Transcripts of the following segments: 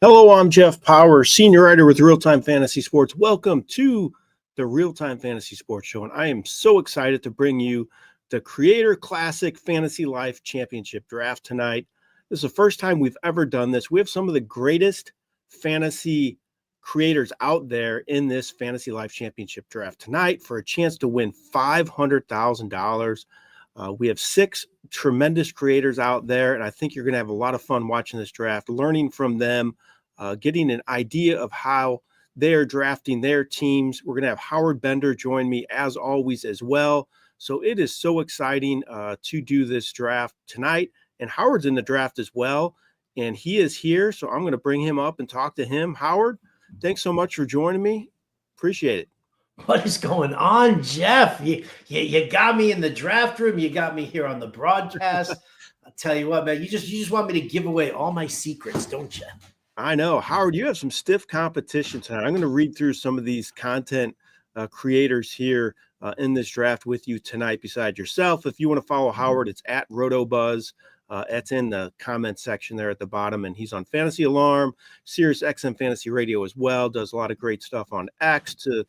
Hello, I'm Jeff Paur, senior writer with RealTime Fantasy Sports. Welcome to the RealTime Fantasy Sports Show, and I am so excited to bring you the Creator Classic Fantasy Life Championship Draft tonight. This is the first time we've ever done this. We have some of the greatest fantasy creators out there in this Fantasy Life Championship Draft tonight for a chance to win $500,000. We have 6 tremendous creators out there, and I think you're going to have a lot of fun watching this draft, learning from them, getting an idea of how they are drafting their teams. We're going to have Howard Bender join me as always as well. So it is so exciting to do this draft tonight. And Howard's in the draft as well, and he is here. So I'm going to bring him up and talk to him. Howard, thanks so much for joining me. Appreciate it. What is going on, Jeff? You got me in the draft room. You got me here on the broadcast. I'll tell you what, man, you just want me to give away all my secrets, don't you? I know. Howard, you have some stiff competition tonight. I'm going to read through some of these content creators here in this draft with you tonight besides yourself. If you want to follow Howard, it's at RotoBuzz. It's in the comment section there at the bottom, and he's on Fantasy Alarm, Sirius XM Fantasy Radio as well. Does a lot of great stuff on X to,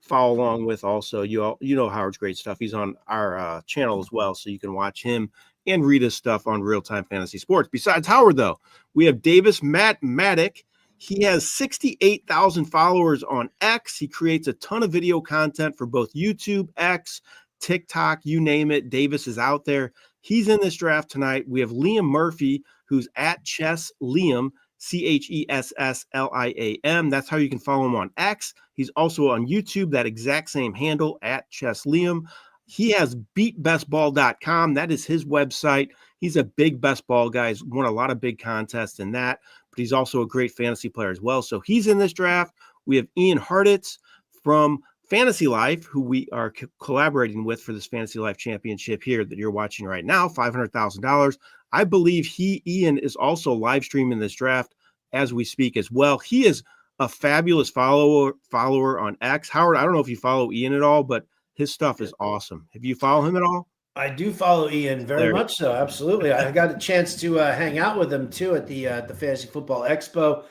follow along with. Also, you know Howard's great stuff. He's on our channel as well, so you can watch him and read his stuff on RealTime Fantasy Sports. Besides Howard, though, we have Davis Maddock. He has 68,000 followers on X. He creates a ton of video content for both YouTube, X, TikTok, you name it. Davis is out there. He's in this draft tonight. We have Liam Murphy, who's at Chess Liam, ChessLiam. That's how you can follow him on X. He's also on YouTube, that exact same handle, at Chess Liam. He has beatbestball.com. That is his website. He's a big best ball guy. He's won a lot of big contests in that, but he's also a great fantasy player as well. So he's in this draft. We have Ian Hartitz from Fantasy Life, who we are collaborating with for this Fantasy Life Championship here that you're watching right now, $500,000. I believe Ian is also live streaming this draft as we speak as well. He is a fabulous follower on X. Howard, I don't know if you follow Ian at all, but his stuff is awesome. Have you followed him at all? I do follow Ian very much so. Absolutely. I got a chance to hang out with him too at the Fantasy Football Expo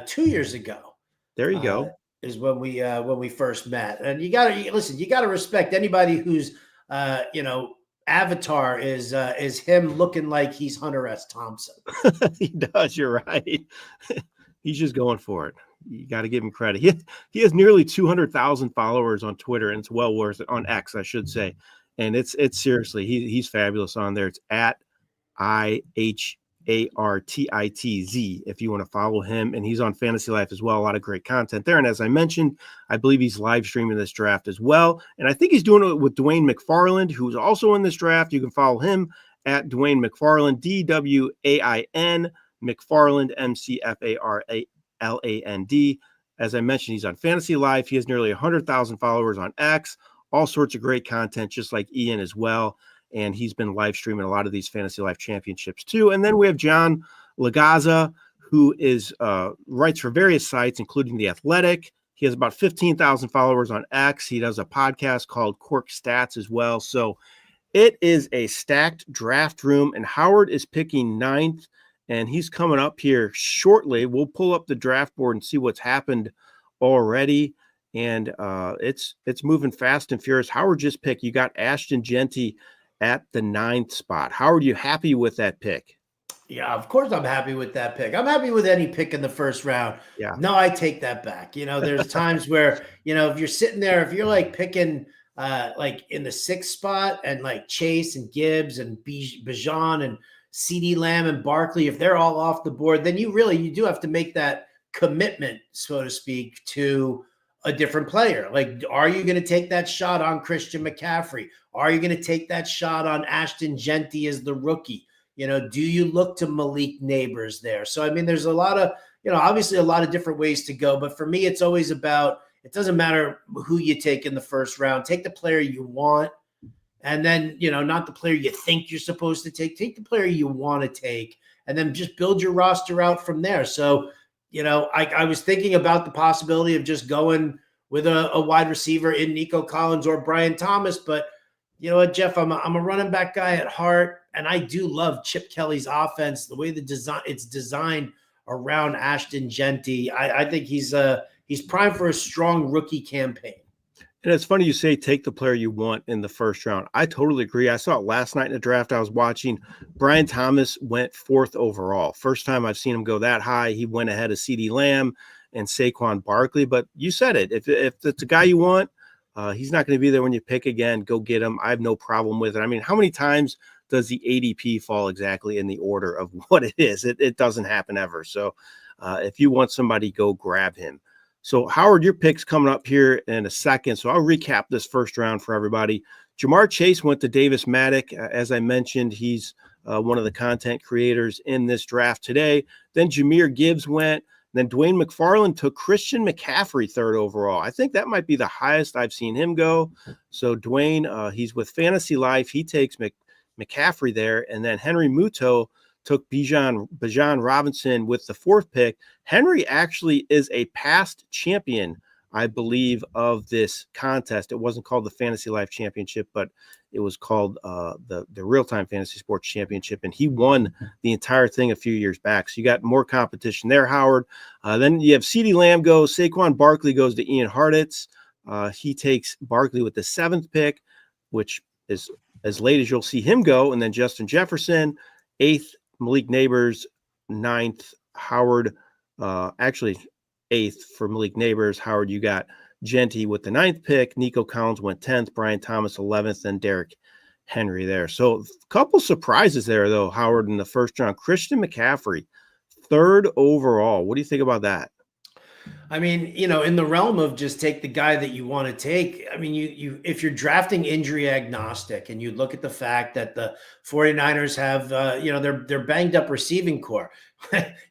2 years ago. There you go. Is when we first met. And you gotta respect anybody whose avatar is him looking like he's Hunter S. Thompson. He does, you're right. He's just going for it. You got to give him credit. He has nearly 200,000 followers on Twitter, and it's well worth it, on X, I should say. And it's seriously, he's fabulous on there. It's at IHARTITZ if you want to follow him. And he's on Fantasy Life as well. A lot of great content there. And as I mentioned, I believe he's live streaming this draft as well. And I think he's doing it with Dwayne McFarland, who's also in this draft. You can follow him at Dwayne McFarland, DWAIN, McFarland, McFarland. As I mentioned, he's on Fantasy Life. He has nearly 100,000 followers on X, all sorts of great content, just like Ian as well. And he's been live streaming a lot of these Fantasy Life championships too. And then we have John Lagaza, who is writes for various sites, including The Athletic. He has about 15,000 followers on X. He does a podcast called Cork Stats as well. So it is a stacked draft room, and Howard is picking 9th. And he's coming up here shortly. We'll pull up the draft board and see what's happened already. And it's moving fast and furious. Howard just picked. You got Ashton Genty at the 9th spot. Howard, you happy with that pick? Yeah, of course I'm happy with that pick. I'm happy with any pick in the first round. Yeah. No, I take that back. There's times where, if you're sitting there, if you're like picking like in the 6th spot and like Chase and Gibbs and Bijan and CeeDee Lamb and Barkley, if they're all off the board, then you do have to make that commitment, so to speak, to a different player. Like, are you going to take that shot on Christian McCaffrey? Are you going to take that shot on Ashton Genty as the rookie? Do you look to Malik Neighbors there? So, I mean, there's a lot of, obviously a lot of different ways to go. But for me, it's always about, it doesn't matter who you take in the first round. Take the player you want. And then, not the player you think you're supposed to take the player you want to take, and then just build your roster out from there. So, I was thinking about the possibility of just going with a wide receiver in Nico Collins or Brian Thomas. But you know what, Jeff, I'm a running back guy at heart, and I do love Chip Kelly's offense, the way it's designed around Ashton Genty. I think he's primed for a strong rookie campaign. And it's funny you say take the player you want in the first round. I totally agree. I saw it last night in the draft I was watching. Brian Thomas went 4th overall. First time I've seen him go that high. He went ahead of CeeDee Lamb and Saquon Barkley. But you said it. If it's a guy you want, he's not going to be there when you pick again. Go get him. I have no problem with it. I mean, how many times does the ADP fall exactly in the order of what it is? It doesn't happen ever. So if you want somebody, go grab him. So, Howard, your pick's coming up here in a second. So I'll recap this first round for everybody. Jamar Chase went to Davis Maddock. As I mentioned, he's one of the content creators in this draft today. Then Jahmyr Gibbs went. Then Dwayne McFarland took Christian McCaffrey 3rd overall. I think that might be the highest I've seen him go. So Dwayne, he's with Fantasy Life. He takes McCaffrey there. And then Henry Muto took Bijan Robinson with the 4th pick. Henry actually is a past champion, I believe, of this contest. It wasn't called the Fantasy Life Championship, but it was called the RealTime Fantasy Sports Championship, and he won the entire thing a few years back. So you got more competition there, Howard. Then you have CeeDee Lamb goes. Saquon Barkley goes to Ian Hartitz. He takes Barkley with the 7th pick, which is as late as you'll see him go. And then Justin Jefferson, 8th. Malik Neighbors, 9th. Howard, actually 8th for Malik Neighbors. Howard, you got Genty with the 9th pick. Nico Collins went 10th. Brian Thomas 11th, and Derrick Henry there. So a couple surprises there, though, Howard, in the first round. Christian McCaffrey, 3rd overall. What do you think about that? I mean, in the realm of just take the guy that you want to take, I mean, you if you're drafting injury agnostic and you look at the fact that the 49ers have, they're banged up receiving core,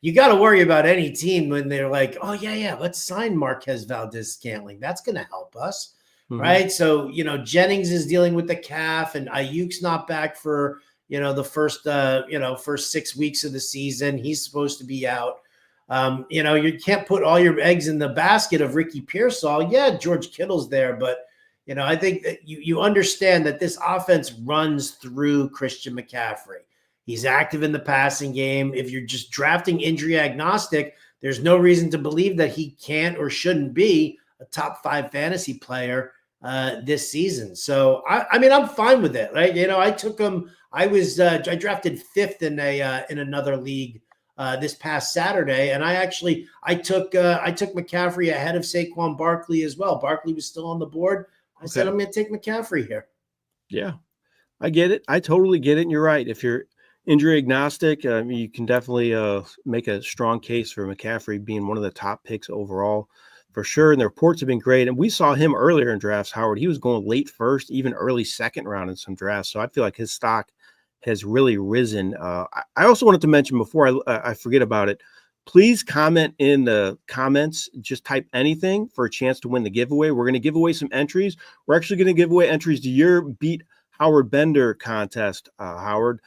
you got to worry about any team when they're like, oh, yeah, let's sign Marquez Valdez-Scantling. That's going to help us, right? So, Jennings is dealing with the calf and Ayuk's not back for, the first 6 weeks of the season. He's supposed to be out. You can't put all your eggs in the basket of Ricky Pearsall. Yeah, George Kittle's there, but I think that you understand that this offense runs through Christian McCaffrey. He's active in the passing game. If you're just drafting injury agnostic, there's no reason to believe that he can't or shouldn't be a top 5 fantasy player this season. So I mean, I'm fine with it. Right? I took him. I drafted 5th in another league this past Saturday, and I took McCaffrey ahead of Saquon Barkley as well. Barkley was still on the board. I said I'm going to take McCaffrey here. Yeah, I get it. I totally get it. And you're right. If you're injury agnostic, you can definitely make a strong case for McCaffrey being one of the top picks overall for sure. And the reports have been great. And we saw him earlier in drafts, Howard. He was going late 1st, even early 2nd round in some drafts. So I feel like his stock has really risen. I also wanted to mention before I forget about it, please comment in the comments. Just type anything for a chance to win the giveaway. We're going to give away some entries. We're actually going to give away entries to your Beat Howard Bender contest, Howard,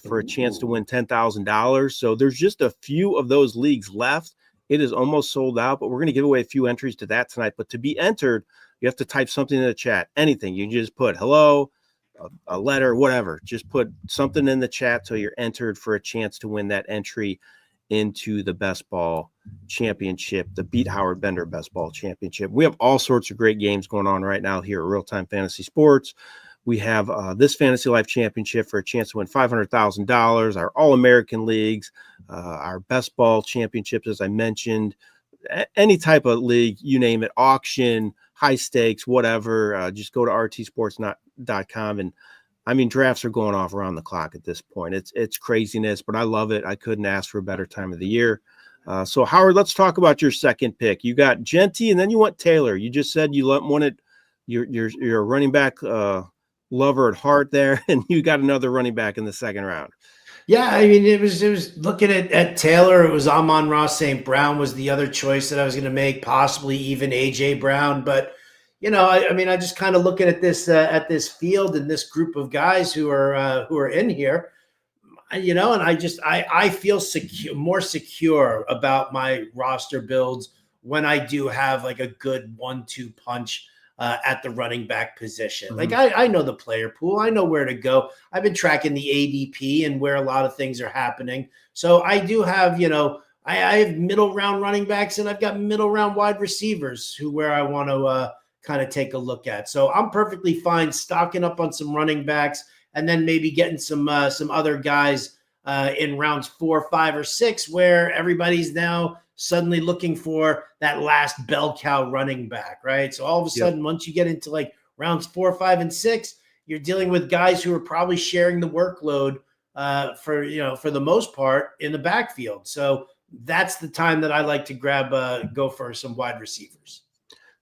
for a chance to win $10,000. So there's just a few of those leagues left. It is almost sold out, but we're going to give away a few entries to that tonight. But to be entered, you have to type something in the chat, anything. You can just put hello, a letter, whatever. Just put something in the chat so you're entered for a chance to win that entry into the Best Ball Championship, the Beat Howard Bender Best Ball Championship. We have all sorts of great games going on right now here at RealTime Fantasy Sports. We have this Fantasy Life Championship for a chance to win $500,000, our All-American Leagues, our Best Ball Championships, as I mentioned, any type of league, you name it, auction, high stakes, whatever. Just go to RTSports.com. And I mean, drafts are going off around the clock at this point. It's craziness, but I love it. I couldn't ask for a better time of the year. So Howard, let's talk about your second pick. You got Genty and then you want Taylor. You just said you wanted your running back lover at heart there, and you got another running back in the second round. Yeah, I mean, it was looking at Taylor. It was Amon-Ra St. Brown was the other choice that I was going to make, possibly even AJ Brown. But I just kind of looking at this field and this group of guys who are in here, and I feel more secure about my roster builds when I do have like a good 1-2 punch at the running back position. Mm-hmm. Like I know the player pool. I know where to go. I've been tracking the ADP and where a lot of things are happening. So I do have, I have middle round running backs and I've got middle round wide receivers where I want to kind of take a look at. So I'm perfectly fine stocking up on some running backs and then maybe getting some other guys in rounds 4, 5, or 6, where everybody's now suddenly looking for that last bell cow running back, right? So all of a sudden, once you get into like rounds 4, 5, and 6, you're dealing with guys who are probably sharing the workload for the most part in the backfield. So that's the time that I like to go for some wide receivers.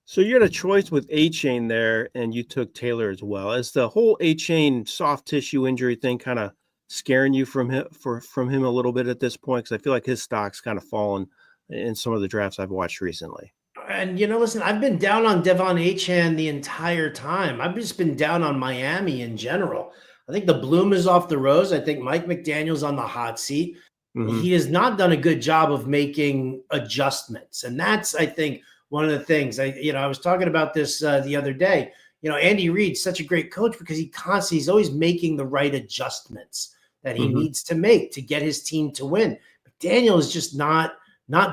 So you had a choice with A-Chain there, and you took Taylor as well. Is the whole A-Chain soft tissue injury thing kind of scaring you from him a little bit at this point? Because I feel like his stock's kind of fallen in some of the drafts I've watched recently. And listen, I've been down on Devon Achane the entire time. I've just been down on Miami in general. I think the bloom is off the rose. I think Mike McDaniel's on the hot seat. Mm-hmm. He has not done a good job of making adjustments, and that's, I think, one of the things. I was talking about this the other day. Andy Reid's such a great coach because he's always making the right adjustments that he needs to make to get his team to win. McDaniel is just not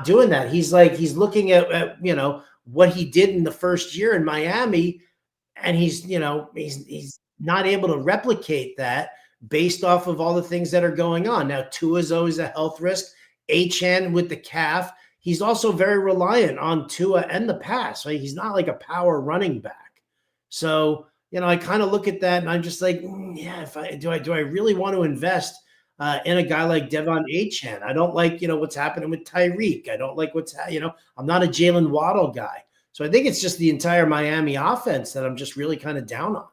doing that. He's looking at what he did in the first year in Miami, and he's not able to replicate that based off of all the things that are going on. Now, Tua is always a health risk. Achane with the calf. He's also very reliant on Tua and the pass. Right? He's not like a power running back. So, I kind of look at that and I'm just like, do I really want to invest in a guy like Devon Achane? I don't like, what's happening with Tyreek. I don't like I'm not a Jalen Waddle guy. So I think it's just the entire Miami offense that I'm just really kind of down on.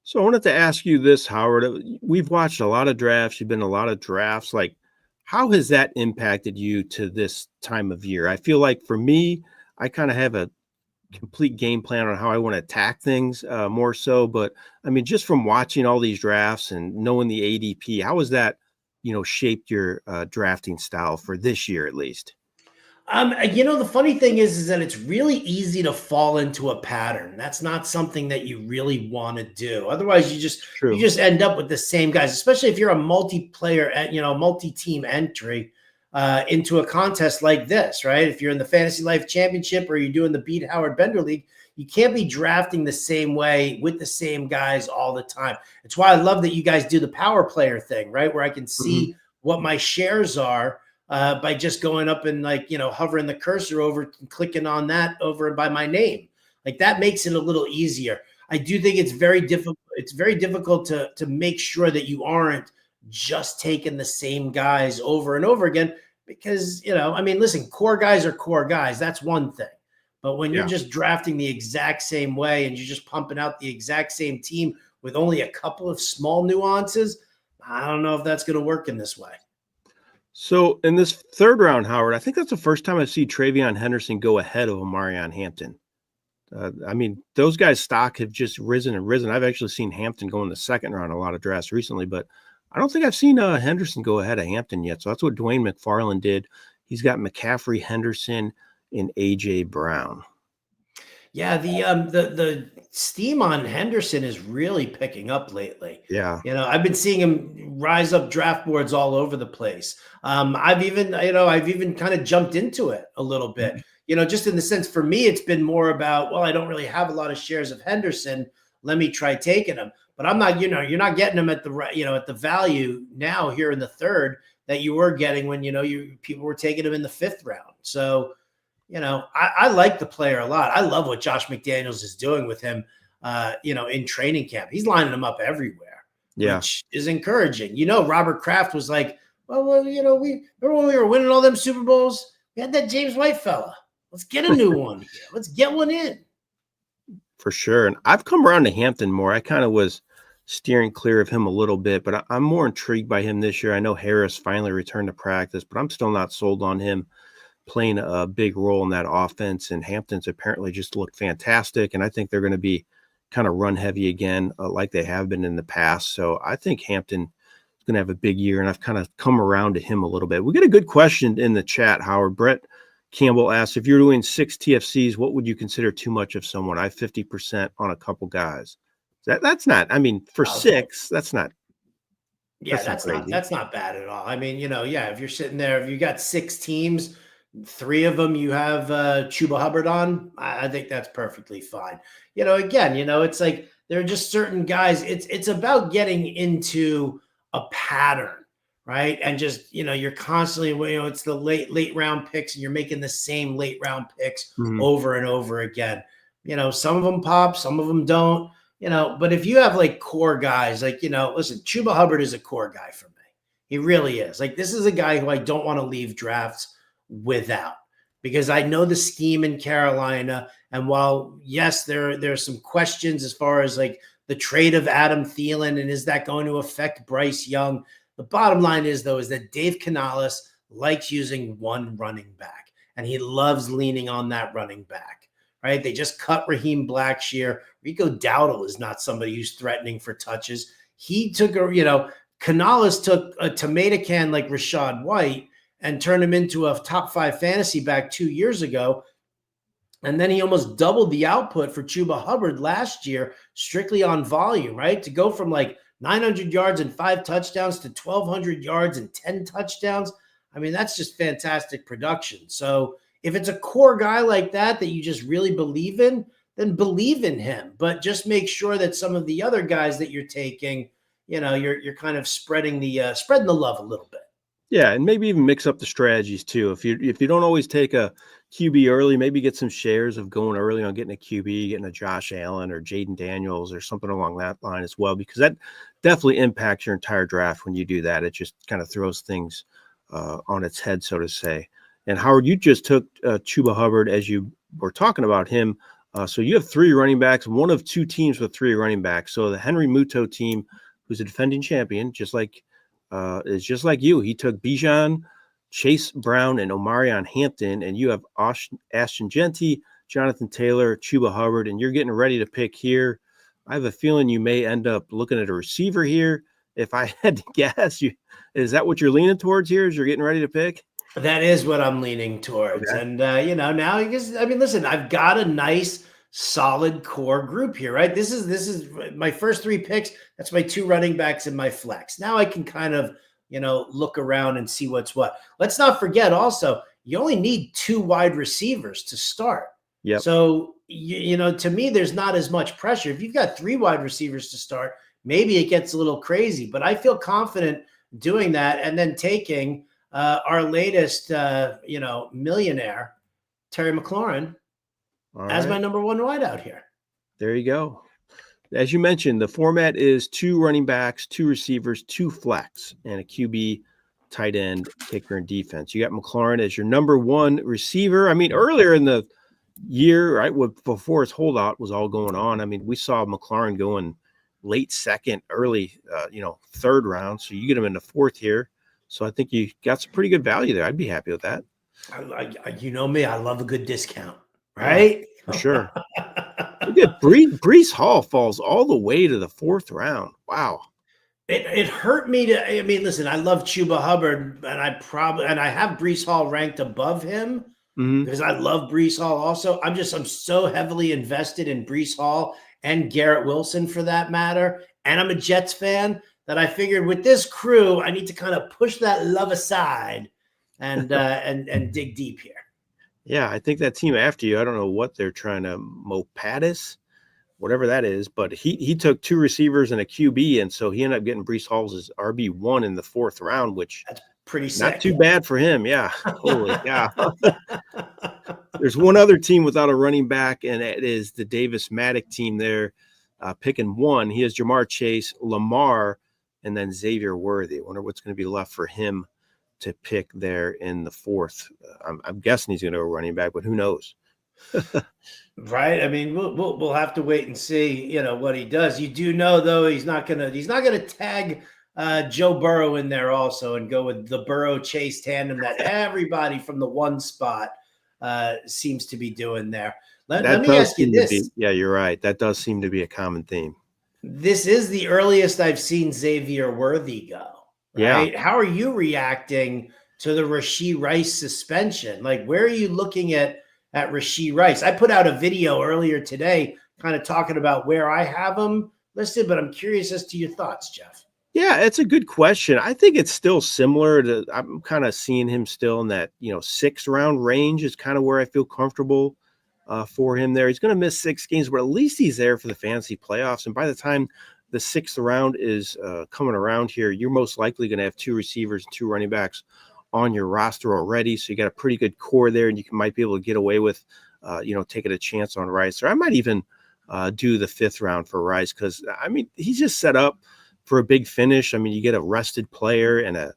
So I wanted to ask you this, Howard. We've watched a lot of drafts. You've been in a lot of drafts. Like, how has that impacted you to this time of year? I feel like for me, I kind of have a complete game plan on how I want to attack things more so. But I mean, just from watching all these drafts and knowing the ADP, how has that, shaped your drafting style for this year at least? The funny thing is that it's really easy to fall into a pattern. That's not something that you really want to do. Otherwise, you just end up with the same guys, especially if you're a multiplayer, multi-team entry into a contest like this, right? If you're in the Fantasy Life Championship or you're doing the Beat Howard Bender League, you can't be drafting the same way with the same guys all the time. It's why I love that you guys do the power player thing, right? Where I can see what my shares are by just going up and hovering the cursor over and clicking on that over by my name. Like that makes it a little easier. I do think it's very difficult. It's very difficult to make sure that you aren't just taking the same guys over and over again because, listen, core guys are core guys. That's one thing. But when you're just drafting the exact same way and you're just pumping out the exact same team with only a couple of small nuances, I don't know if that's going to work in this way. So in this third round, Howard, I think that's the first time I've seen Travion Henderson go ahead of Omarion Hampton. Those guys' stock have just risen and risen. I've actually seen Hampton go in the second round a lot of drafts recently, but I don't think I've seen Henderson go ahead of Hampton yet. So that's what Dwayne McFarland did. He's got McCaffrey, Henderson, and A.J. Brown. Yeah, the steam on Henderson is really picking up lately. Yeah. I've been seeing him rise up draft boards all over the place. I've even kind of jumped into it a little bit, just in the sense for me, it's been more about, well, I don't really have a lot of shares of Henderson. Let me try taking him, but I'm not, you're not getting him at the, at the value now here in the third that you were getting when, people were taking him in the fifth round. So, I like the player a lot. I love what Josh McDaniels is doing with him, in training camp. He's lining them up everywhere, which is encouraging. Robert Kraft was like, well, we remember when we were winning all them Super Bowls? We had that James White fella. Let's get a new one here. Let's get one in. For sure. And I've come around to Hampton more. I kind of was steering clear of him a little bit, but I'm more intrigued by him this year. I know Harris finally returned to practice, but I'm still not sold on him playing a big role in that offense. And Hampton's apparently just looked fantastic. And I think they're going to be kind of run heavy again, like they have been in the past. So I think Hampton is going to have a big year. And I've kind of come around to him a little bit. We got a good question in the chat, Howard. Brett Campbell asked, if you're doing 6 TFCs, what would you consider too much of someone? I have 50% on a couple guys. That's not, for 6, that's not Yeah, crazy. that's not bad at all. I mean, yeah, if you're sitting there, if you got 6 teams, 3 of them you have Chuba Hubbard on, I think that's perfectly fine. Again, it's like there are just certain guys. It's about getting into a pattern, right? And just you're constantly, it's the late round picks, and you're making the same late round picks Mhm. over and over again. Some of them pop, some of them don't. But if you have like core guys, like, listen, Chuba Hubbard is a core guy for me. He really is. Like, this is a guy who I don't want to leave drafts without, because I know the scheme in Carolina. And while, yes, there's some questions as far as like the trade of Adam Thielen and is that going to affect Bryce Young? The bottom line is, though, is that Dave Canales likes using one running back, and he loves leaning on that running back. Right? They just cut Raheem Blackshear. Rico Dowdle is not somebody who's threatening for touches. He took Canales took a tomato can like Rachaad White and turned him into a top 5 fantasy back 2 years ago. And then he almost doubled the output for Chuba Hubbard last year, strictly on volume, right? To go from like 900 yards and 5 touchdowns to 1,200 yards and 10 touchdowns. I mean, that's just fantastic production. So if it's a core guy like that you just really believe in, then believe in him. But just make sure that some of the other guys that you're taking, you're kind of spreading the love a little bit. Yeah, and maybe even mix up the strategies too. If you don't always take a QB early, maybe get some shares of going early on getting a QB, getting a Josh Allen or Jaden Daniels or something along that line as well, because that definitely impacts your entire draft when you do that. It just kind of throws things on its head, so to say. And Howard, you just took Chuba Hubbard as you were talking about him. So you have 3 running backs, one of 2 teams with 3 running backs. So the Henry Muto team, who's a defending champion, is just like you. He took Bijan, Chase Brown, and Omarion Hampton, and you have Ashton Genty, Jonathan Taylor, Chuba Hubbard, and you're getting ready to pick here. I have a feeling you may end up looking at a receiver here. If I had to guess, is that what you're leaning towards here as you're getting ready to pick? That is what I'm leaning towards. Okay. And, now listen, I've got a nice, solid core group here, right? This is my first 3 picks. That's my 2 running backs and my flex. Now I can kind of, look around and see what's what. Let's not forget also, you only need 2 wide receivers to start. Yep. So, to me, there's not as much pressure. If you've got 3 wide receivers to start, maybe it gets a little crazy, but I feel confident doing that and then taking our latest, millionaire, Terry McLaurin, as my number 1 wideout here. There you go. As you mentioned, the format is 2 running backs, 2 receivers, 2 flex, and a QB, tight end, kicker, and defense. You got McLaurin as your number 1 receiver. I mean, earlier in the year, right, before his holdout was all going on, I mean, we saw McLaurin going late second, early, 3rd round. So you get him in the 4th here. So I think you got some pretty good value there. I'd be happy with that. You know me, I love a good discount, right? Yeah, for sure. Look at Breece Hall falls all the way to the 4th round. Wow. It hurt me I mean, listen, I love Chuba Hubbard, and I have Breece Hall ranked above him because I love Breece Hall also. I'm so heavily invested in Breece Hall and Garrett Wilson for that matter. And I'm a Jets fan that I figured with this crew, I need to kind of push that love aside and dig deep here. Yeah, I think that team after you, I don't know what they're trying to Mopatis, whatever that is, but he took 2 receivers and a QB, and so he ended up getting Breece Hall's RB1 in the 4th round, which that's pretty sick. Not too bad for him. Yeah. Holy cow. There's one other team without a running back, and it is the Davis Maddock team there, picking 1. He has Jamar Chase, Lamar, and then Xavier Worthy. I wonder what's going to be left for him to pick there in the 4th. I'm guessing he's going to go running back, but who knows? Right. I mean, we'll have to wait and see, what he does. You do know, though, he's not gonna tag Joe Burrow in there also and go with the Burrow Chase tandem that everybody from the 1 spot seems to be doing there. Let me ask you this. Yeah, you're right. That does seem to be a common theme. This is the earliest I've seen Xavier Worthy go. Right? Yeah. How are you reacting to the Rashee Rice suspension? Like, where are you looking at Rashee Rice? I put out a video earlier today kind of talking about where I have him listed, but I'm curious as to your thoughts, Jeff. Yeah, it's a good question. I think it's still similar to I'm kind of seeing him still in that, sixth round range is kind of where I feel comfortable for him there. He's going to miss 6 games, but at least he's there for the fantasy playoffs. And by the time the sixth round is coming around here, you're most likely going to have 2 receivers and 2 running backs on your roster already. So you got a pretty good core there, and might be able to get away with, taking a chance on Rice. Or I might even do the 5th round for Rice because, he's just set up for a big finish. You get a rested player and a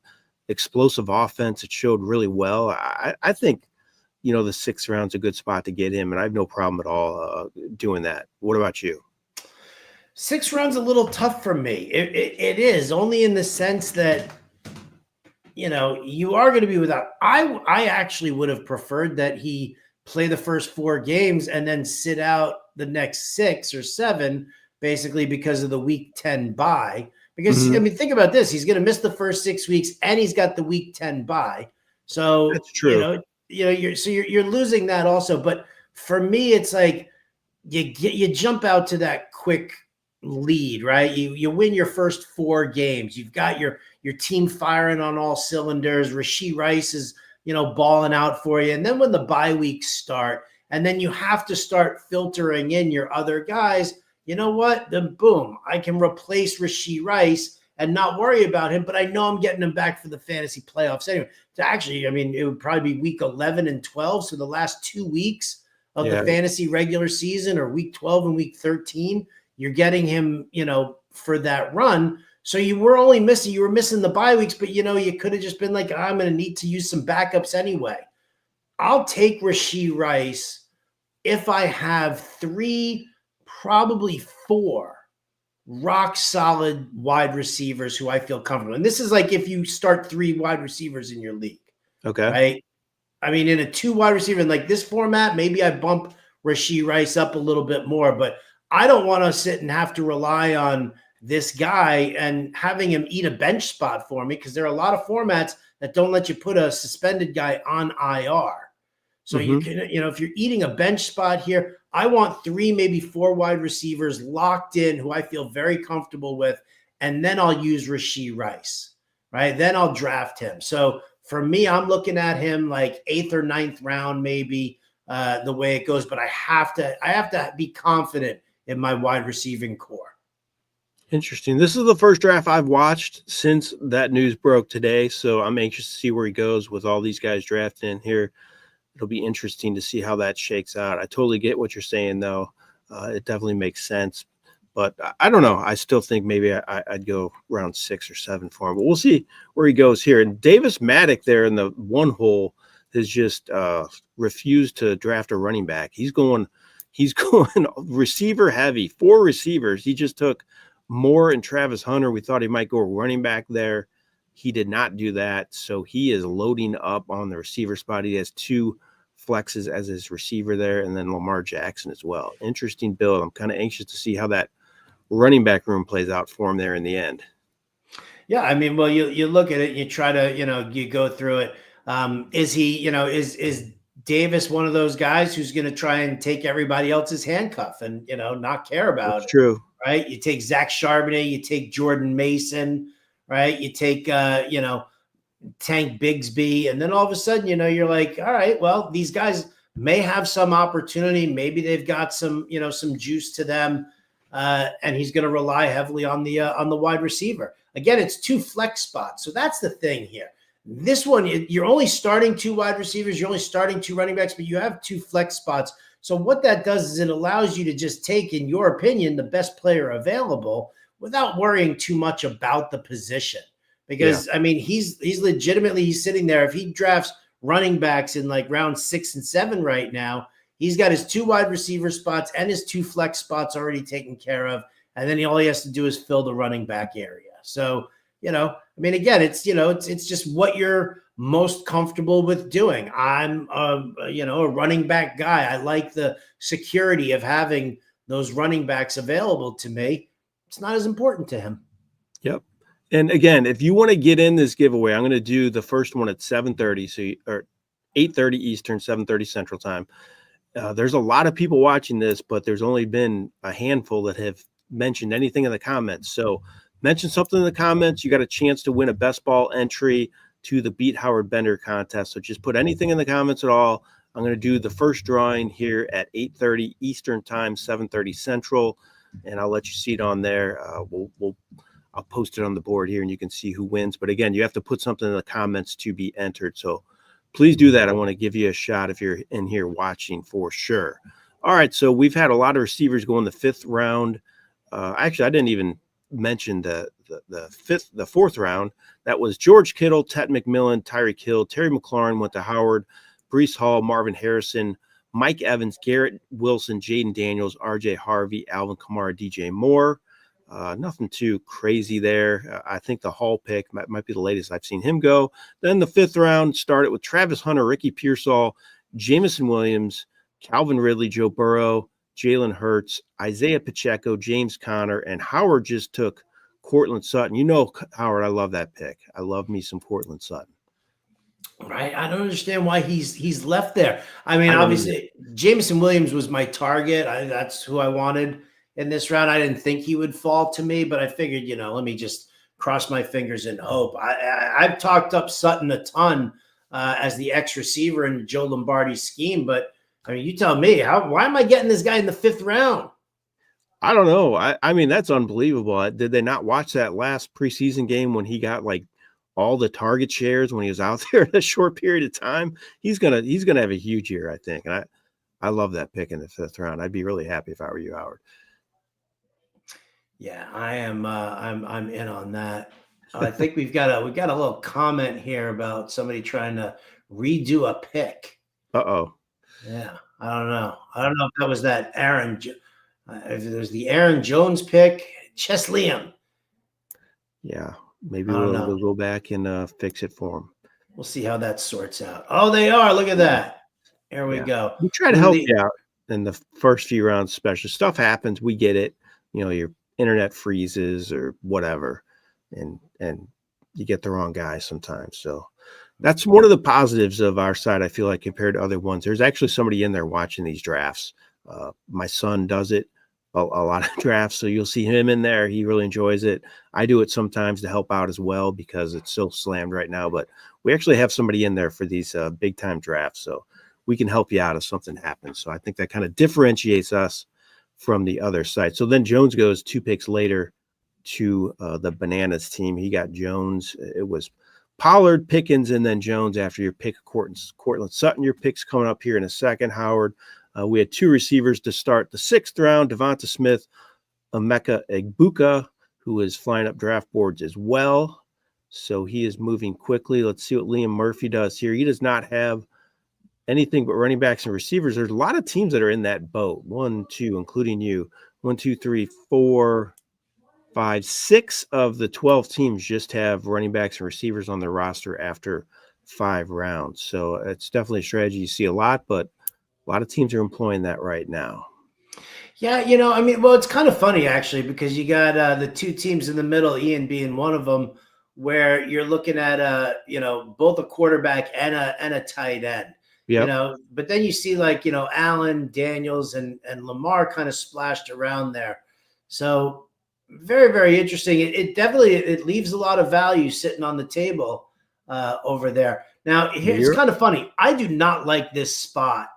explosive offense. It showed really well. I think, the 6th round's a good spot to get him, and I have no problem at all doing that. What about you? 6 rounds a little tough for me. It is only in the sense that you are going to be without. I actually would have preferred that he play the first 4 games and then sit out the next 6 or 7, basically because of the week 10 bye. Because think about this: he's going to miss the first 6 weeks, and he's got the week 10 bye. So That's true. you're losing that also. But for me, it's like you jump out to that quick lead, right? You win your first 4 games. You've got your team firing on all cylinders. Rashee Rice is balling out for you, and then when the bye weeks start, and then you have to start filtering in your other guys. You know what? Then boom, I can replace Rashee Rice and not worry about him, but I know I'm getting him back for the fantasy playoffs anyway. So actually, it would probably be week 11 and 12. So the last 2 weeks of the fantasy regular season, or week 12 and week 13, you're getting him, for that run. So you were missing the bye weeks, but you could have just been like, I'm going to need to use some backups anyway. I'll take Rashee Rice if I have 3, probably 4 rock solid wide receivers who I feel comfortable. And this is like if you start 3 wide receivers in your league. Okay. Right? In a 2 wide receiver, in like this format, maybe I bump Rashee Rice up a little bit more, but I don't want to sit and have to rely on this guy and having him eat a bench spot for me, because there are a lot of formats that don't let you put a suspended guy on IR. So you can, if you're eating a bench spot here, I want 3, maybe 4 wide receivers locked in who I feel very comfortable with, and then I'll use Rashee Rice, right? Then I'll draft him. So for me, I'm looking at him like 8th or 9th round, maybe the way it goes. But I have to be confident in my wide receiving core. Interesting. This is the first draft I've watched since that news broke today, so I'm anxious to see where he goes with all these guys drafted in here. It'll be interesting to see how that shakes out. I totally get what you're saying, though. It definitely makes sense. But I don't know. I still think maybe I'd go round 6 or 7 for him. But we'll see where he goes here. And Davis Maddock there in the 1 hole has just refused to draft a running back. He's going receiver heavy, 4 receivers. He just took Moore and Travis Hunter. We thought he might go running back there. He did not do that. So he is loading up on the receiver spot. He has 2 flexes as his receiver there, and then Lamar Jackson as well. Interesting build. I'm kind of anxious to see how that running back room plays out for him there in the end. Yeah, well, you look at it, you try to, you go through it. Is he, is Davis one of those guys who's going to try and take everybody else's handcuff and, not care about That's it? true. Right? You take Zach Charbonnet, you take Jordan Mason, right? You take, Tank Bigsby, and then all of a sudden, you're like, all right, well, these guys may have some opportunity. Maybe they've got some, some juice to them, and he's going to rely heavily on the wide receiver. Again, it's 2 flex spots, so that's the thing here. This one, you're only starting 2 wide receivers, you're only starting 2 running backs, but you have 2 flex spots. So what that does is it allows you to just take, in your opinion, the best player available without worrying too much about the position. Because he's legitimately, he's sitting there. If he drafts running backs in like round 6 and 7 right now, he's got his 2 wide receiver spots and his 2 flex spots already taken care of. And then all he has to do is fill the running back area. So, again, it's just what you're most comfortable with doing. I'm a running back guy. I like the security of having those running backs available to me. It's not as important to him. Yep. And again, if you want to get in this giveaway, I'm going to do the first one at 7:30, or 8:30 Eastern, 7:30 Central Time. There's a lot of people watching this, but there's only been a handful that have mentioned anything in the comments. So mention something in the comments. You got a chance to win a best ball entry to the Beat Howard Bender contest. So just put anything in the comments at all. I'm going to do the first drawing here at 8:30 Eastern time, 7:30 Central, and I'll let you see it on there. I'll post it on the board here, and you can see who wins. But again, you have to put something in the comments to be entered. So please do that. I want to give you a shot if you're in here watching for sure. All right, so we've had a lot of receivers go in the 5th round. Actually, I didn't even mention the fourth round. That was George Kittle, Ted McMillan, Tyreek Hill, Terry McLaurin went to Howard, Breece Hall, Marvin Harrison, Mike Evans, Garrett Wilson, Jaden Daniels, RJ Harvey, Alvin Kamara, DJ Moore. Nothing too crazy there. I think the Hall pick might be the latest I've seen him go. Then the 5th round started with Travis Hunter, Ricky Pearsall, Jamison Williams, Calvin Ridley, Joe Burrow, Jalen Hurts, Isaiah Pacheco, James Conner, and Howard just took Courtland Sutton. You know, Howard, I love that pick. I love me some Courtland Sutton. Right. I don't understand why he's left there. I mean, obviously, Jamison Williams was my target. That's who I wanted in this round. I didn't think he would fall to me, but I figured, let me just cross my fingers and hope. I've talked up Sutton a ton as the X receiver in Joe Lombardi's scheme, but I mean, you tell me, why am I getting this guy in the 5th round? I don't know. I mean, that's unbelievable. Did they not watch that last preseason game when he got like all the target shares when he was out there in a short period of time? He's gonna have a huge year, I think. And I love that pick in the 5th round. I'd be really happy if I were you, Howard. Yeah, I am. I'm in on that. I think we've got a little comment here about somebody trying to redo a pick. Uh-oh. Yeah, I don't know. I don't know if that was that Aaron. If there's the Aaron Jones pick, Chess Liam. Yeah, maybe we'll go back and fix it for him. We'll see how that sorts out. Oh, they are. Look at that. There we go. We try to help you out in the first few rounds. Special stuff happens. We get it. Your internet freezes or whatever, and you get the wrong guy sometimes. So that's one of the positives of our side, I feel like, compared to other ones. There's actually somebody in there watching these drafts. My son does it a lot of drafts, so you'll see him in there. He really enjoys it. I do it sometimes to help out as well because it's so slammed right now, but we actually have somebody in there for these big time drafts, so we can help you out if something happens. So I think that kind of differentiates us from the other side. So then Jones goes 2 picks later to the Bananas team. He got Jones. It was Pollard, Pickens, and then Jones after your pick, Courtland Sutton. Your pick's coming up here in a second, Howard. We had 2 receivers to start the 6th round, Devonta Smith, Emeka Egbuka, who is flying up draft boards as well. So he is moving quickly. Let's see what Liam Murphy does here. He does not have anything but running backs and receivers. There's a lot of teams that are in that boat. 1, 2, including you. 1, 2, 3, 4, 5, 6 of the 12 teams just have running backs and receivers on their roster after 5 rounds. So it's definitely a strategy you see a lot, but a lot of teams are employing that right now. Yeah, I mean, well, it's kind of funny actually because you got the 2 teams in the middle, Ian being one of them, where you're looking at both a quarterback and a tight end. Yep. But then you see like Allen, Daniels, and Lamar kind of splashed around there. So very, very interesting. It definitely leaves a lot of value sitting on the table over there. Now, it's kind of funny. I do not like this spot.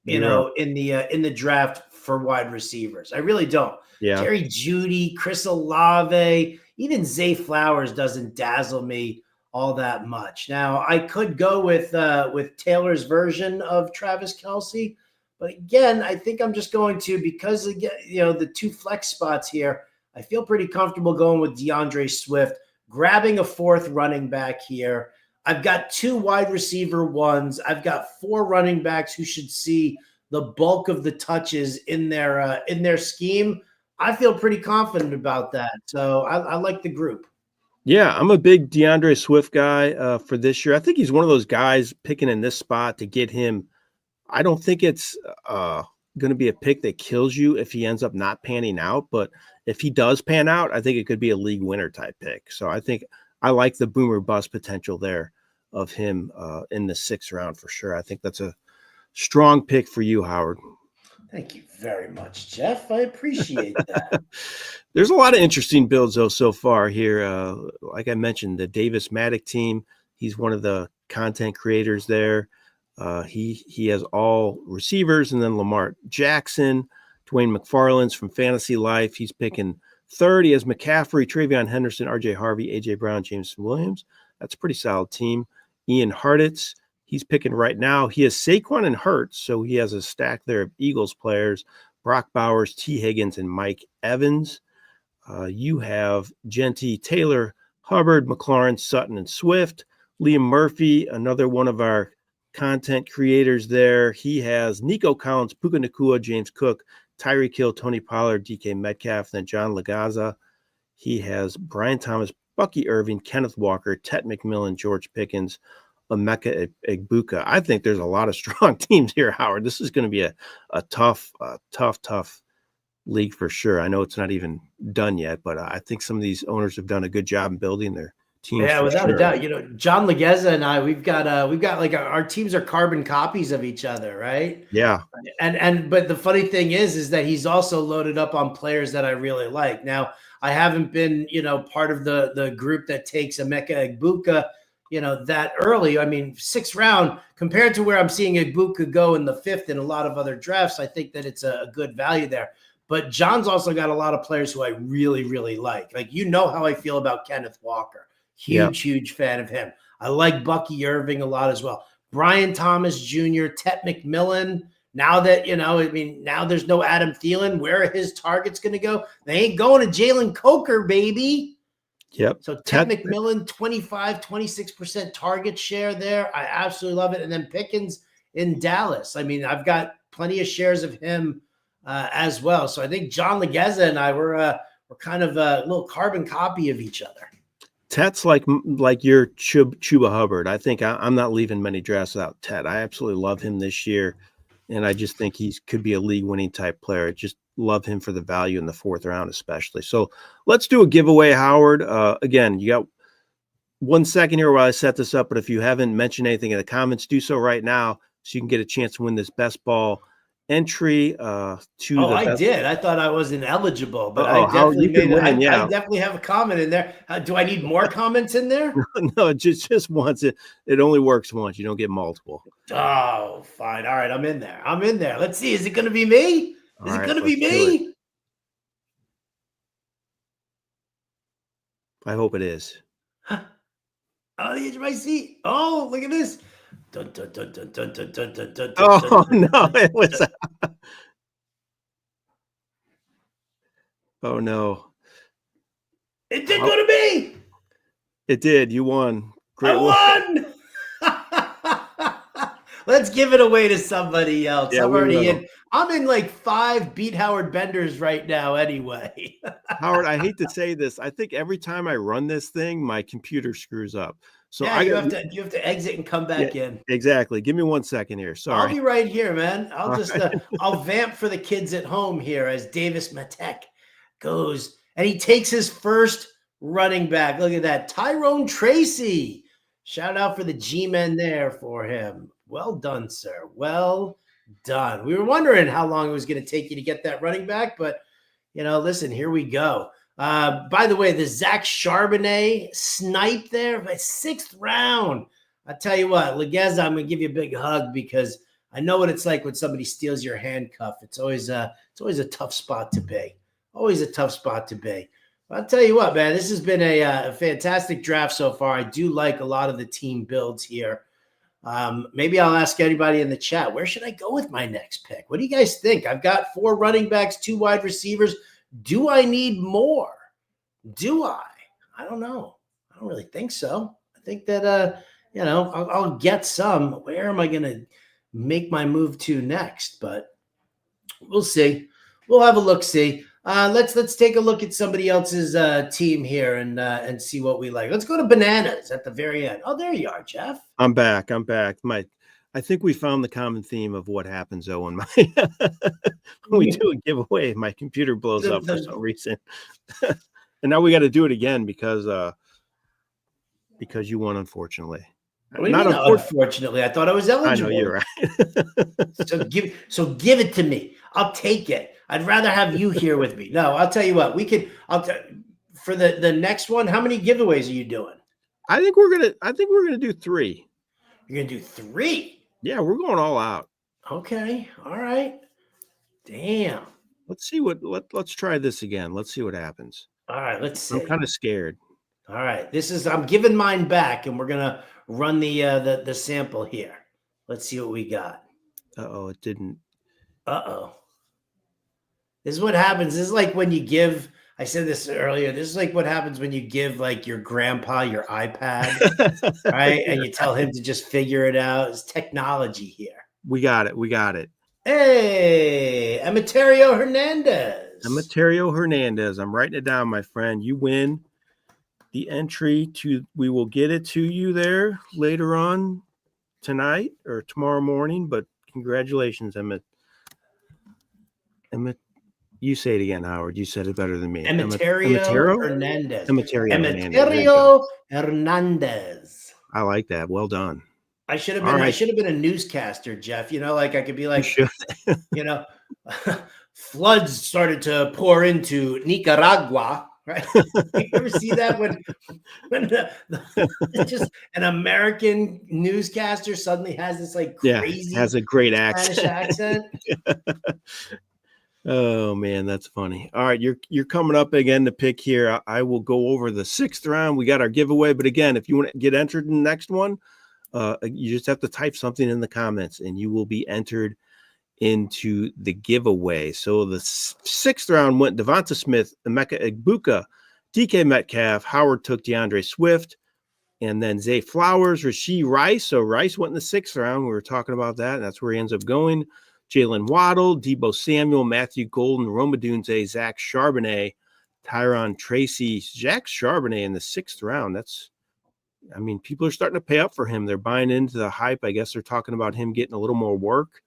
In the draft for wide receivers. I really don't. Yeah. Jerry Jeudy, Chris Olave, even Zay Flowers doesn't dazzle me all that much. Now, I could go with Taylor's version of Travis Kelce, but again, I think I'm just going to, because again, the 2 flex spots here, I feel pretty comfortable going with DeAndre Swift, grabbing a 4th running back here. I've got 2 wide receiver ones. I've got 4 running backs who should see the bulk of the touches in their scheme. I feel pretty confident about that. So I like the group. Yeah, I'm a big DeAndre Swift guy for this year. I think he's one of those guys picking in this spot to get him. I don't think it's going to be a pick that kills you if he ends up not panning out. But if he does pan out, I think it could be a league winner type pick. So I think I like the boomer bust potential there of him in the 6th round for sure. I think that's a strong pick for you, Howard. Thank you very much, Jeff. I appreciate that. There's a lot of interesting builds, though, so far here. Like I mentioned, the Davis Maddock team, he's one of the content creators there. He has all receivers, and then Lamar Jackson, Dwayne McFarland's from Fantasy Life. He's picking third. He has McCaffrey, Travion Henderson, R.J. Harvey, A.J. Brown, Jameson Williams. That's a pretty solid team. Ian Hartitz, he's picking right now. He has Saquon and Hurts, so he has a stack there of Eagles players. Brock Bowers, T. Higgins, and Mike Evans. You have Genty, Taylor, Hubbard, McLaurin, Sutton, and Swift. Liam Murphy, another one of our content creators there. He has Nico Collins, Puka Nacua, James Cook, Tyreek Hill, Tony Pollard, DK Metcalf, then John Legaza. He has Brian Thomas, Bucky Irving, Kenneth Walker, Tet McMillan, George Pickens, Emeka Egbuka. I think there's a lot of strong teams here, Howard. This is going to be a tough league for sure. I know it's not even done yet, but I think some of these owners have done a good job in building their teams. Yeah, without a doubt. You know, John Legaza and I, we've got like our teams are carbon copies of each other, right? Yeah. But the funny thing is that he's also loaded up on players that I really like. Now, I haven't been, part of the group that takes Emeka Egbuka, that early. I mean, 6th round compared to where I'm seeing Egbuka go in the 5th in a lot of other drafts. I think that it's a good value there. But John's also got a lot of players who I really, really like. Like, how I feel about Kenneth Walker. Huge fan of him. I like Bucky Irving a lot as well. Brian Thomas Jr., Tet McMillan. Now that, now there's no Adam Thielen. Where are his targets going to go? They ain't going to Jalen Coker, baby. Yep. So Tet McMillan, 26% target share there. I absolutely love it. And then Pickens in Dallas. I mean, I've got plenty of shares of him as well. So I think John Legaza and I we're kind of a little carbon copy of each other. Tet's like your Chuba Hubbard. I think I'm not leaving many drafts without Tet. I absolutely love him this year, and I just think he could be a league-winning type player. I just love him for the value in the 4th round especially. So let's do a giveaway, Howard. Again, you got 1 second here while I set this up, but if you haven't mentioned anything in the comments, do so right now so you can get a chance to win this best ball entry I did. I thought I wasn't eligible, but I definitely have a comment in there. Do I need more comments in there? No, just once. It only works once. You don't get multiple. Oh, fine. All right, I'm in there. Let's see. Is it going to be me? Is it going to be me? I hope it is. Oh, the edge of my seat. Oh, look at this. Oh no, it was. Oh no. It did go to me. It did. You won. Great. I won. Let's give it away to somebody else. Yeah, I'm already in. I'm in like 5 Beat Howard Benders right now anyway. Howard, I hate to say this. I think every time I run this thing, my computer screws up. So yeah, you have to exit and come back in. Exactly. Give me 1 second here. Sorry. I'll be right here, man. I'll just I'll vamp for the kids at home here as Davis Matek goes. And he takes his first running back. Look at that. Tyrone Tracy. Shout out for the G-men there for him. Well done, sir. Well done. We were wondering how long it was going to take you to get that running back, but, listen, here we go. By the way, the Zach Charbonnet snipe there by 6th round. I tell you what, Legaza, I'm going to give you a big hug because I know what it's like when somebody steals your handcuff. It's always a tough spot to be. Always a tough spot to be. I'll tell you what, man, this has been a fantastic draft so far. I do like a lot of the team builds here. Maybe I'll ask anybody in the chat, where should I go with my next pick? What do you guys think? I've got 4 running backs, 2 wide receivers. Do I need more? Do I? I don't know. I don't really think so. I think that, I'll get some. Where am I going to make my move to next? But we'll see. We'll have a look-see. Let's take a look at somebody else's team here and see what we like. Let's go to bananas at the very end. Oh, there you are, Jeff. I'm back. I think we found the common theme of what happens, though, when we do a giveaway, my computer blows up for some reason. And now we got to do it again because you won, unfortunately. What do you Not mean? unfortunately. Unfortunately, I thought I was I know eligible. you're right. So give it to me. I'll take it. I'd rather have you here with me. No, I'll tell you what. For the next one. How many giveaways are you doing? I think we're gonna do 3. You're gonna do 3. Yeah, we're going all out. Okay. All right. Damn. Let's see let's try this again. Let's see what happens. All right. Let's I'm see. kind of scared. All right. I'm giving mine back, and we're gonna run the sample here. Let's see what we got. Uh-oh, it didn't. Uh-oh. This is what happens. This is like when you give, I said this earlier, this is like what happens when you give like your grandpa your iPad, right? And you tell him to just figure it out. It's technology here. We got it. Hey, Emeterio Hernandez. Emeterio Hernandez. I'm writing it down, my friend. You win the entry we will get it to you there later on tonight or tomorrow morning, but congratulations, Emmett. You say it again, Howard. You said it better than me. Emeterio Hernandez. Emeterio Hernandez. I like that. Well done. I should have been a newscaster, Jeff. Like I could be like, floods started to pour into Nicaragua. Right? You ever see that when just an American newscaster suddenly has this like crazy has a great Spanish accent? Oh man, that's funny. All right, you're coming up again to pick here. I will go over the 6th round. We got our giveaway, but again, if you want to get entered in the next one, you just have to type something in the comments, and you will be entered into the giveaway. So the 6th round went Devonta Smith, Emeka Egbuka, DK Metcalf, Howard took DeAndre Swift, and then Zay Flowers, Rashee Rice. So Rice went in the 6th round. We were talking about that, and that's where he ends up going. Jalen Waddle, Deebo Samuel, Matthew Golden, Rome Odunze, Zach Charbonnet, Tyron Tracy, Zach Charbonnet in the 6th round. People are starting to pay up for him. They're buying into the hype. I guess they're talking about him getting a little more work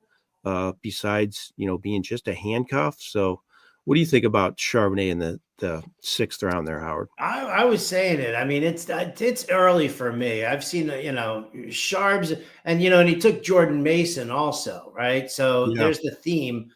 besides, being just a handcuff. So what do you think about Charbonnet in the 6th round there, Howard? I was saying it. It's early for me. I've seen, Sharbs and he took Jordan Mason also, right? So there's the theme.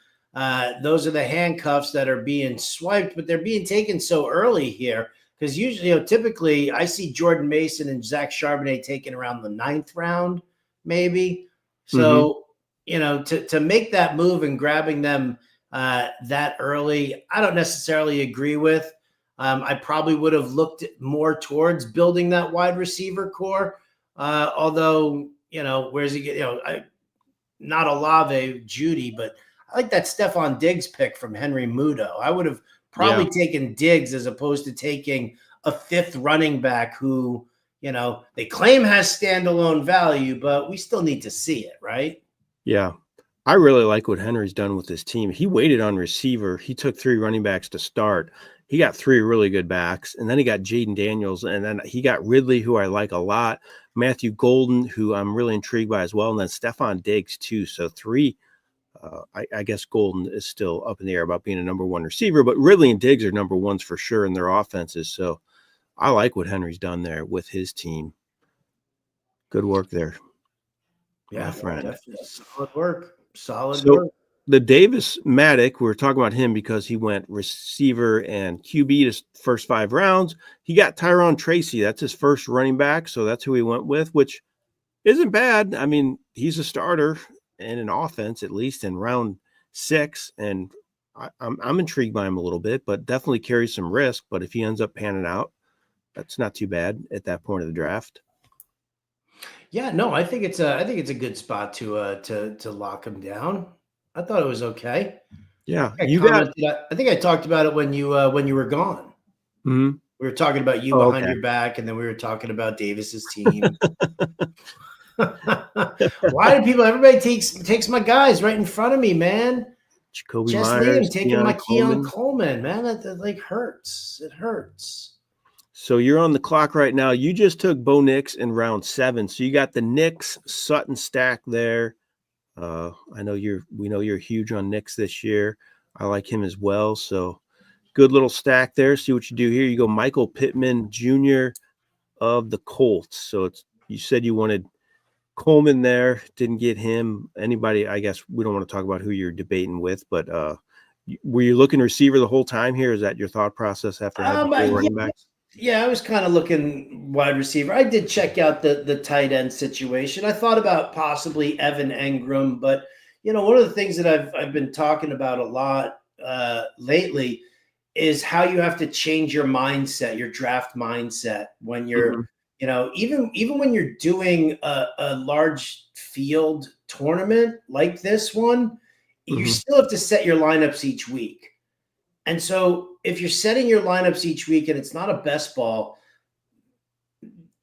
Those are the handcuffs that are being swiped, but they're being taken so early here because usually, typically I see Jordan Mason and Zach Charbonnet taken around the 9th round, maybe. So, to make that move and grabbing them that early, I don't necessarily agree with. I probably would have looked more towards building that wide receiver core. Although, where's he get? Not Olave, Judy, but I like that Stephon Diggs pick from Henry Mudo. I would have probably taken Diggs as opposed to taking a 5th running back who, they claim has standalone value, but we still need to see it, right? Yeah. I really like what Henry's done with his team. He waited on receiver. He took 3 running backs to start. He got 3 really good backs, and then he got Jaden Daniels, and then he got Ridley, who I like a lot, Matthew Golden, who I'm really intrigued by as well, and then Stephon Diggs too. So 3, I guess Golden is still up in the air about being a number 1 receiver, but Ridley and Diggs are number 1s for sure in their offenses. So I like what Henry's done there with his team. Good work there. Yeah, my friend. Definitely solid work. Work. The Davis Maddock, we were talking about him because he went receiver and QB to first 5 rounds. He got Tyron Tracy. That's his first running back. So that's who he went with, which isn't bad. He's a starter in an offense, at least in round 6. And I'm intrigued by him a little bit, but definitely carries some risk. But if he ends up panning out, that's not too bad at that point of the draft. Yeah, no, I think it's a good spot to lock him down. I thought it was okay. Yeah, I think I talked about it when you were gone. Mm-hmm. We were talking about you behind your back, and then we were talking about Davis's team. Why do people? Everybody takes my guys right in front of me, man. Jacoby Myers, taking my Keon Coleman, man. That like hurts. It hurts. So you're on the clock right now. You just took Bo Nix in round 7. So you got the Nix Sutton stack there. We know you're huge on Nix this year. I like him as well. So good little stack there. See what you do here. You go Michael Pittman Jr. of the Colts. So you said you wanted Coleman there, didn't get him. Anybody, I guess we don't want to talk about who you're debating with, but were you looking receiver the whole time here? Is that your thought process after having 4 Yeah, running backs? yeah, I was kind of looking wide receiver. I did check out the tight end situation. I thought about possibly Evan Engram, but one of the things that I've been talking about a lot lately is how you have to change your mindset, your draft mindset when you're, Mhm, even when you're doing a large field tournament like this one, you mhm, still have to set your lineups each week. And so if you're setting your lineups each week and it's not a best ball,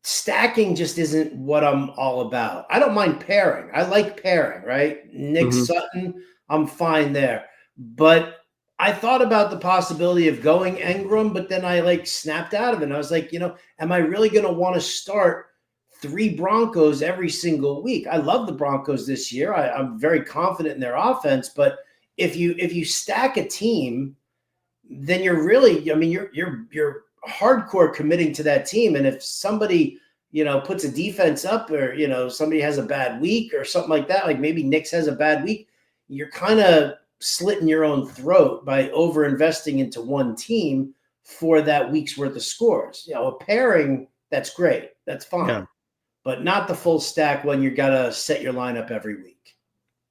stacking just isn't what I'm all about. I don't mind pairing. I like pairing, right? Nick mhm. Sutton, I'm fine there. But I thought about the possibility of going Engram, but then I snapped out of it. And I was like, am I really going to want to start 3 Broncos every single week? I love the Broncos this year. I'm very confident in their offense, but if you stack a team, then you're really, I mean, you're hardcore committing to that team. And if somebody, puts a defense up, or somebody has a bad week or something like that, like maybe Knicks has a bad week, you're kind of slitting your own throat by over investing into one team for that week's worth of scores. A pairing, that's great, that's fine, Yeah, but not the full stack when you got to set your lineup every week.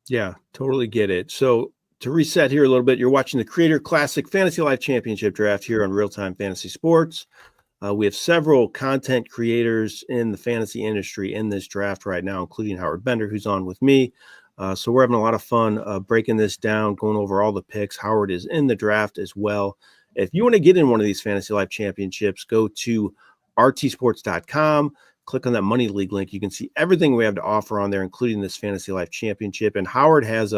yeah, totally get it. So to reset here a little bit, you're watching the Creator Classic Fantasy Life Championship Draft here on RealTime Fantasy Sports. We have several content creators in the fantasy industry in this draft right now, including Howard Bender, who's on with me. So we're having a lot of fun breaking this down, going over all the picks. Howard is in the draft as well. If you want to get in one of these Fantasy Life Championships, go to rtsports.com, click on that Money League link. You can see everything we have to offer on there, including this Fantasy Life Championship. And Howard has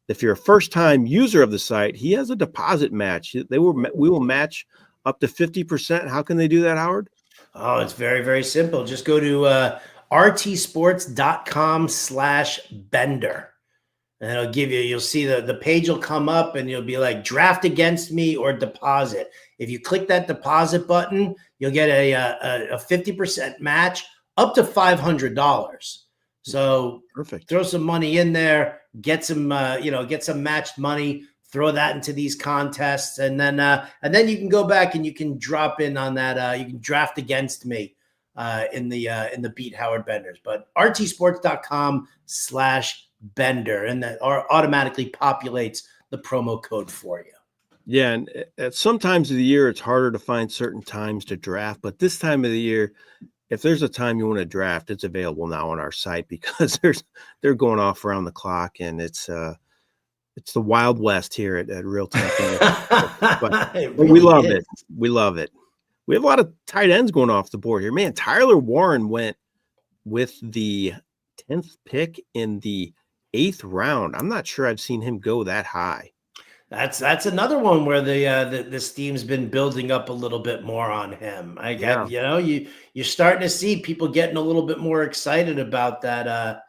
if you're a first-time user of the site, he has a deposit match. We will match up to 50%. How can they do that, Howard? Oh, it's very, very simple. Just go to rtsports.com/bender. And it'll give you'll see the page will come up and you'll be like draft against me or deposit. If you click that deposit button, you'll get a 50% match up to $500. So Perfect. throw some money in there, get some matched money, throw that into these contests, and then you can go back and you can drop in on that. You can draft against me in the Beat Howard Benders. But rtsports.com/Bender, and that automatically populates the promo code for you. Yeah, and at some times of the year, it's harder to find certain times to draft. But this time of the year, if there's a time you want to draft, it's available now on our site because they're going off around the clock, and it's the Wild West here at Real Time Fantasy. But It we really love is. it. We love it. We have a lot of tight ends going off the board here. Man, Tyler Warren went with the 10th pick in the 8th round. I'm not sure I've seen him go that high. That's another one where the steam's been building up a little bit more on him. Yeah. You're starting to see people getting a little bit more excited about that.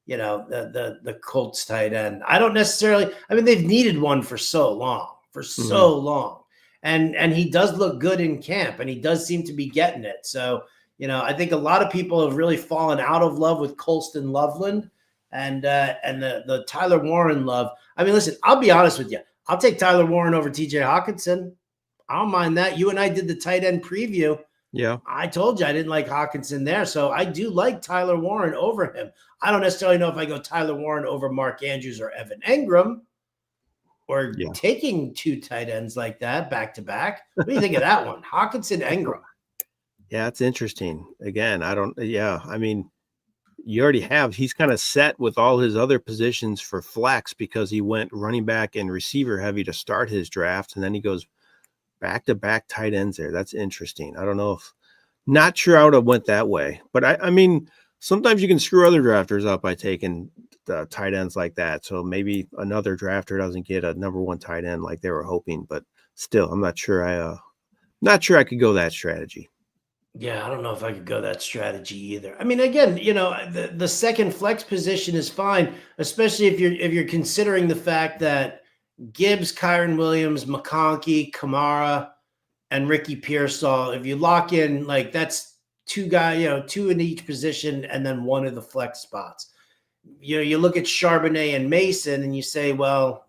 The Colts tight end. I don't necessarily. I mean, they've needed one for so Mhm. long, and he does look good in camp, and he does seem to be getting it. So I think a lot of people have really fallen out of love with Colston Loveland, and the Tyler Warren love. I mean, listen, I'll be honest with you. I'll take Tyler Warren over TJ Hawkinson. I don't mind that. You and I did the tight end preview. Yeah. I told you I didn't like Hawkinson there. So I do like Tyler Warren over him. I don't necessarily know if I go Tyler Warren over Mark Andrews or Evan Engram, or Yeah. taking 2 tight ends like that back to back. What do you think of that one? Hawkinson, Engram. Yeah, it's interesting. Again, I mean, you already he's kind of set with all his other positions for flex because he went running back and receiver heavy to start his draft. And then he goes back to back tight ends there. That's interesting. I don't know not sure I would have went that way, but I mean, sometimes you can screw other drafters up by taking the tight ends like that. So maybe another drafter doesn't get a number 1 tight end like they were hoping, but still, I'm not sure I could go that strategy. Yeah, I don't know if I could go that strategy either. I mean, again, the second flex position is fine, especially if you're considering the fact that Gibbs, Kyron Williams, McConkey, Kamara, and Ricky Pearsall, if you lock in, like that's two guys, two in each position, and then one of the flex spots. You look at Charbonnet and Mason and you say, well,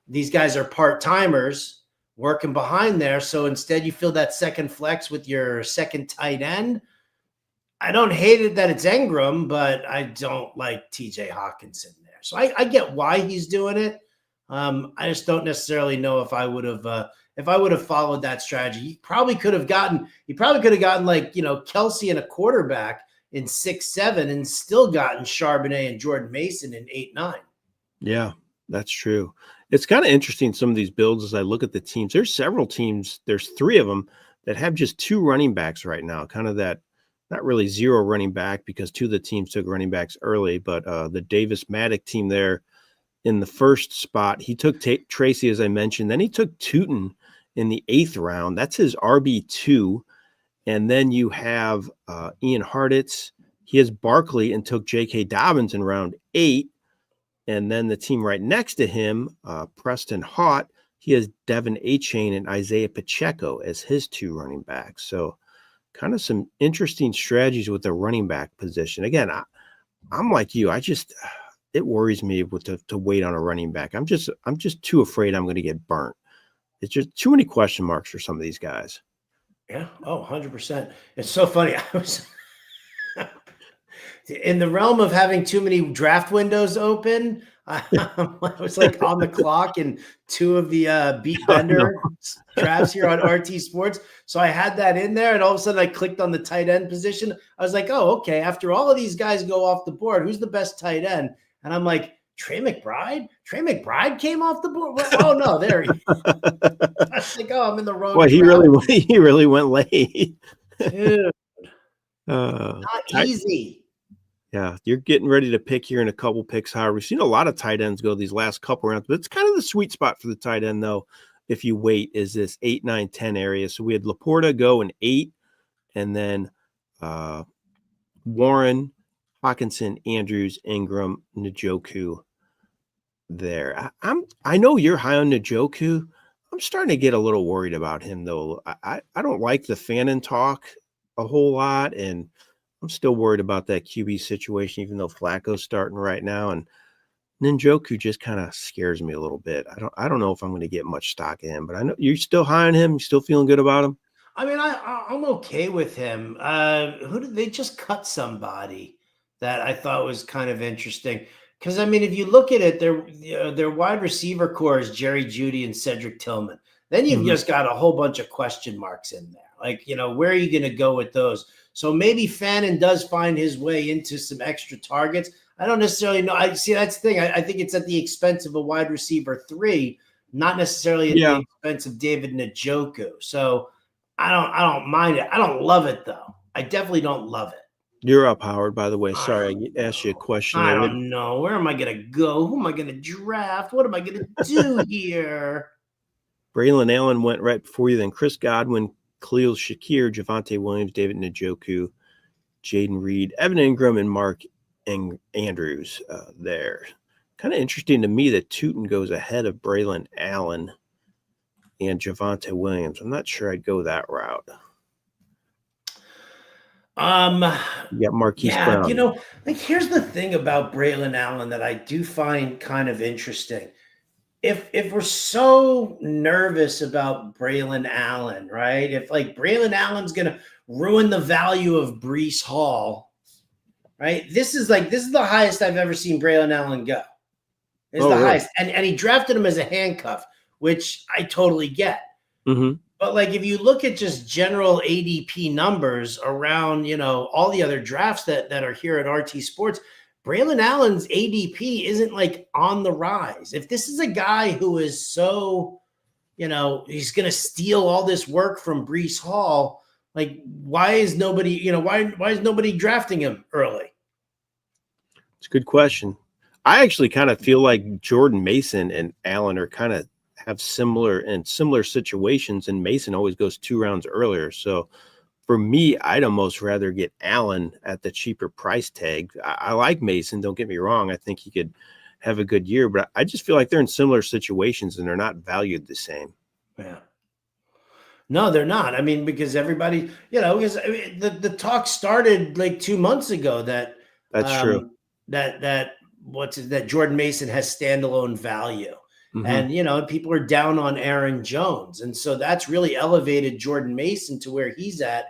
these guys are part-timers working behind there. So instead you fill that second flex with your second tight end. I don't hate it that it's Engram, but I don't like TJ Hawkinson there. So I get why he's doing it. I just don't necessarily know if I would have followed that strategy. He probably could have gotten like, Kelsey and a quarterback in 6-7 and still gotten Charbonnet and Jordan Mason in 8-9. Yeah, that's true. It's kind of interesting, some of these builds, as I look at the teams. There's several teams, there's 3 of them that have just 2 running backs right now, kind of that, not really 0 running back because 2 of the teams took running backs early, but the Davis Maddock team there in the first spot, he took Tracy, as I mentioned. Then he took Tootin in the 8th round. That's his RB2. And then you have Ian Hartitz. He has Barkley and took J.K. Dobbins in round 8. And then the team right next to him, Preston Haught, he has Devin Achane and Isaiah Pacheco as his 2 running backs. So kind of some interesting strategies with the running back position. Again, I'm like you. It worries me to wait on a running back. I'm just too afraid I'm going to get burnt. It's just too many question marks for some of these guys. Yeah. Oh, 100%. It's so funny. I was in the realm of having too many draft windows open. I was like on the clock in 2 of the Beat Bender drafts here on RTSports. So I had that in there, and all of a sudden I clicked on the tight end position. I was like, oh, okay. After all of these guys go off the board, who's the best tight end? And I'm like, Trey McBride? Trey McBride came off the board? Oh, no, there he is. I was like, oh, I'm in the wrong Well, he really went late. Dude, not easy. Yeah, you're getting ready to pick here in a couple picks higher. We've seen a lot of tight ends go these last couple rounds, but it's kind of the sweet spot for the tight end, though, if you wait, is this 8, 9, 10 area. So we had Laporta go in 8, and then Warren, Hawkinson, Andrews, Ingram, Njoku there. I know you're high on Njoku. I'm starting to get a little worried about him, though. I don't like the Fannin talk a whole lot, and I'm still worried about that QB situation, even though Flacco's starting right now. And Njoku just kind of scares me a little bit. I don't know if I'm going to get much stock in him, but I know you're still high on him. You still feeling good about him? I mean, I'm okay with him. Who did they just cut? Somebody that I thought was kind of interesting. Because, I mean, if you look at it, their wide receiver core is Jerry Jeudy and Cedric Tillman. Then you've just got a whole bunch of question marks in there. Like, where are you going to go with those? So maybe Fannin does find his way into some extra targets. I don't necessarily know. I see that's the thing. I think it's at the expense of a wide receiver 3, not necessarily at the expense of David Njoku. So I don't mind it. I don't love it, though. I definitely don't love it. You're up, Howard, by the way. Sorry, I asked you a question. I don't know. Where am I going to go? Who am I going to draft? What am I going to do here? Braylon Allen went right before you. Then Chris Godwin, Khalil Shakir, Javonte Williams, David Njoku, Jaden Reed, Evan Ingram, and Mark Andrews there. Kind of interesting to me that Tootin goes ahead of Braylon Allen and Javonte Williams. I'm not sure I'd go that route. You got Marquise Brown. Here's the thing about Braylon Allen that I do find kind of interesting. If we're so nervous about Braylon Allen, right? If like Braylon Allen's going to ruin the value of Breece Hall, right? This is the highest I've ever seen Braylon Allen go. It's the highest. And he drafted him as a handcuff, which I totally get. Mm-hmm. But like, if you look at just general ADP numbers around, all the other drafts that are here at RTSports, Braylon Allen's ADP isn't like on the rise. If this is a guy who is so, he's going to steal all this work from Breece Hall, like why is nobody, why is nobody drafting him early? It's a good question. I actually kind of feel like Jordan Mason and Allen are kind of have similar situations, and Mason always goes 2 rounds earlier. So for me, I'd almost rather get Allen at the cheaper price tag. I like Mason, don't get me wrong. I think he could have a good year, but I just feel like they're in similar situations and they're not valued the same. Yeah. No, they're not. I mean, because everybody, because I mean, the talk started like 2 months ago that That's true. that Jordan Mason has standalone value. Hmm. And people are down on Aaron Jones. And so that's really elevated Jordan Mason to where he's at.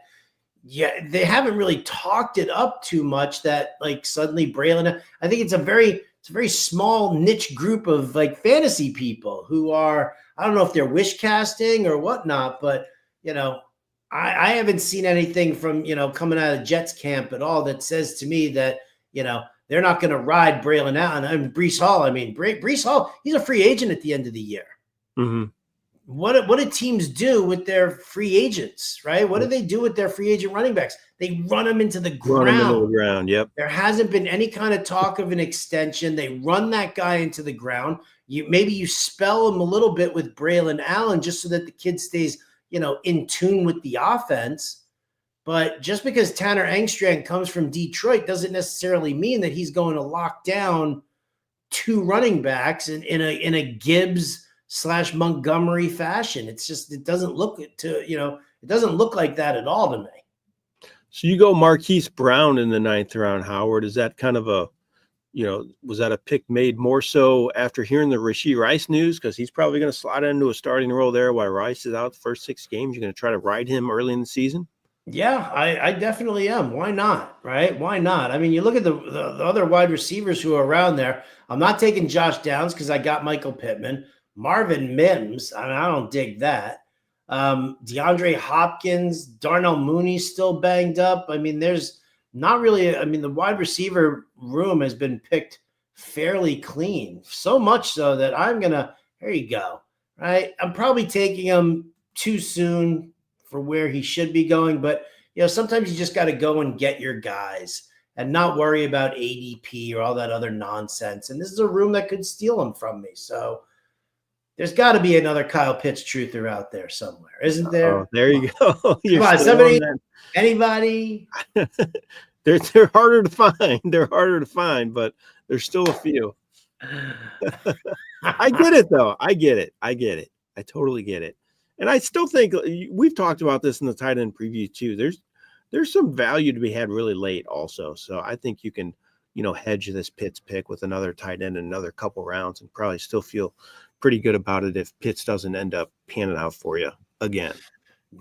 Yeah, they haven't really talked it up too much that like suddenly Braylon. I think it's a very small niche group of like fantasy people who are, I don't know if they're wish casting or whatnot, but I haven't seen anything from coming out of Jets camp at all that says to me that they're not going to ride Braylon Allen and Breece Hall. I mean, Breece Hall, he's a free agent at the end of the year. Hmm. What do teams do with their free agents, right? What do they do with their free agent running backs? They run them into the Run them into the ground. ground. Yep. There hasn't been any kind of talk of an extension. They run that guy into the ground. Maybe you spell him a little bit with Braylon Allen just so that the kid stays, in tune with the offense. But just because Tanner Engstrand comes from Detroit doesn't necessarily mean that he's going to lock down two running backs in a Gibbs / Montgomery fashion. It doesn't look like that at all to me. So you go Marquise Brown in the 9th round, Howard. Is that kind of was that a pick made more so after hearing the Rashee Rice news? Because he's probably going to slide into a starting role there while Rice is out the first 6 games. You're going to try to ride him early in the season? Yeah, I definitely am. Why not? Right? Why not? I mean, you look at the other wide receivers who are around there. I'm not taking Josh Downs because I got Michael Pittman. Marvin Mims, I mean, I don't dig that. DeAndre Hopkins, Darnell Mooney's still banged up. I mean, there's not really, I mean, the wide receiver room has been picked fairly clean. So much so that here you go, right? I'm probably taking him too soon for where he should be going. But, sometimes you just got to go and get your guys and not worry about ADP or all that other nonsense. And this is a room that could steal them from me. So there's got to be another Kyle Pitts truther out there somewhere, isn't there? Oh, there you go. Come on, somebody, anybody? They're harder to find. They're harder to find, but there's still a few. I get it, though. I get it. I totally get it. And I still think we've talked about this in the tight end preview too. There's some value to be had really late also. So I think you can, hedge this Pitts pick with another tight end in another couple rounds and probably still feel pretty good about it if Pitts doesn't end up panning out for you again.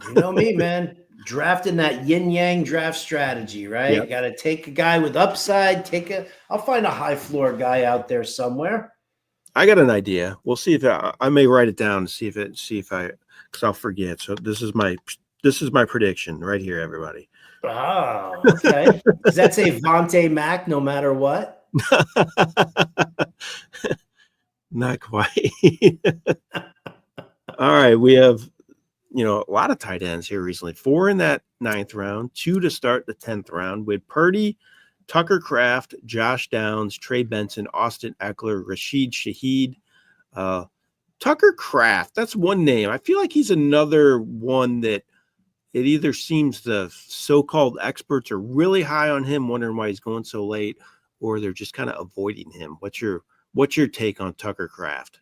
You know me, man. Drafting that yin-yang draft strategy, right? Yep. Got to take a guy with upside, I'll find a high floor guy out there somewhere. I got an idea. We'll see if I may write it down and see if because I'll forget. So this is my prediction right here, everybody. Oh, okay. Does that say Vontae Mack no matter what? Not quite. All right. We have, a lot of tight ends here recently. 4 in that 9th round, 2 to start the 10th round with Purdy, Tucker Kraft, Josh Downs, Trey Benson, Austin Eckler, Rashid Shaheed, Tucker Kraft. That's one name. I feel like he's another one that it either seems the so-called experts are really high on him, wondering why he's going so late, or they're just kind of avoiding him. What's your take on Tucker Kraft?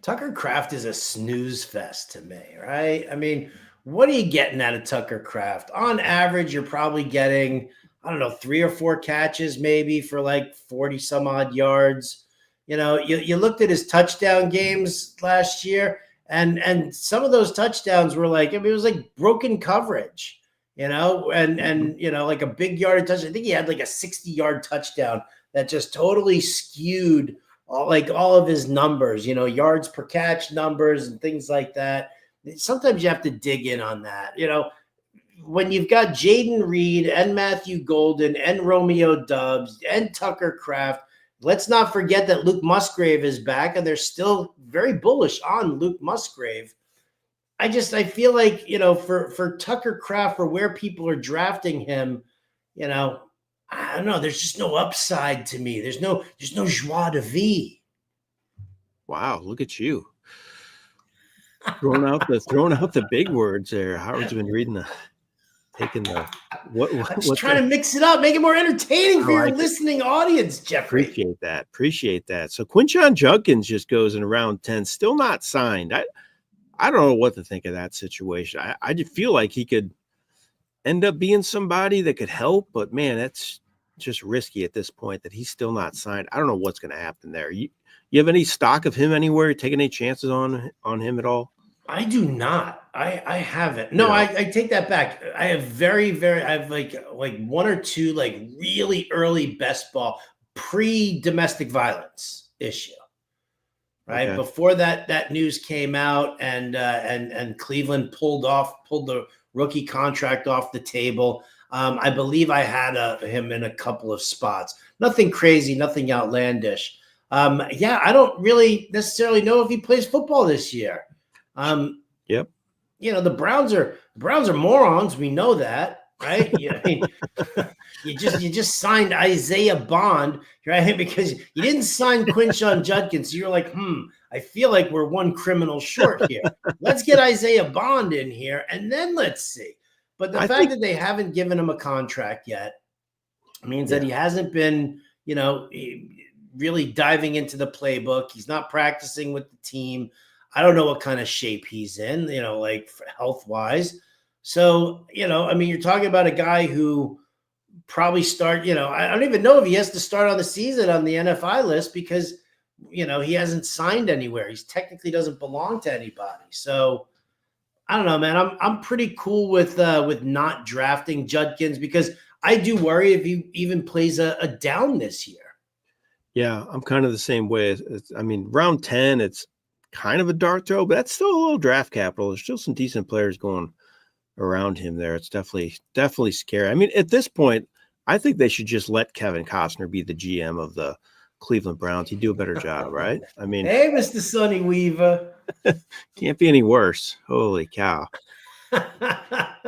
Tucker Kraft is a snooze fest to me, right? I mean, what are you getting out of Tucker Kraft? On average, you're probably getting, 3 or 4 catches maybe for like 40 some odd yards. You looked at his touchdown games last year, and some of those touchdowns were like, it was like broken coverage, and like a big yardage touchdown. I think he had like a 60-yard touchdown that just totally skewed all of his numbers, yards per catch numbers and things like that. Sometimes you have to dig in on that. When you've got Jaden Reed and Matthew Golden and Romeo Doubs and Tucker Kraft, let's not forget that Luke Musgrave is back, and they're still very bullish on Luke Musgrave. I feel like, for Tucker Kraft, for where people are drafting him, I don't know. There's just no upside to me. There's no joie de vivre. Wow, look at you. Throwing out the big words there. Howard's been taking the I'm just trying to mix it up, make it more entertaining for your listening audience, Jeffrey. Appreciate that. So Quinshon Judkins just goes in round 10, still not signed. I don't know what to think of that situation. I just feel like he could end up being somebody that could help, but man, that's just risky at this point that he's still not signed. I don't know what's going to happen there. You have any stock of him anywhere? Taking any chances on him at all? I do not. I haven't. No, I take that back. I have I have like one or two like really early best ball pre-domestic violence issue. Right Okay. before that news came out, and Cleveland pulled the rookie contract off the table. I believe I had him in a couple of spots. Nothing crazy, nothing outlandish. I don't really necessarily know if he plays football this year. Yep. The Browns are morons. We know that, right? You just signed Isaiah Bond, right? Because you didn't sign Quinshon Judkins. So you're like, I feel like we're one criminal short here. Let's get Isaiah Bond in here, and then let's see. But the fact that they haven't given him a contract yet means that he hasn't been, really diving into the playbook. He's not practicing with the team. I don't know what kind of shape he's in, like health-wise. So, you're talking about a guy who probably I don't even know if he has to start on the season on the NFI list because, he hasn't signed anywhere. He technically doesn't belong to anybody. So I don't know, man. I'm pretty cool with not drafting Judkins because I do worry if he even plays a down this year. Yeah, I'm kind of the same way. Round 10, it's kind of a dart throw, but that's still a little draft capital. There's still some decent players going around him there. It's definitely scary. At this point, I think they should just let Kevin Costner be the GM of the Cleveland Browns. He'd do a better job, right? Hey, Mr. Sonny Weaver. Can't be any worse. Holy cow.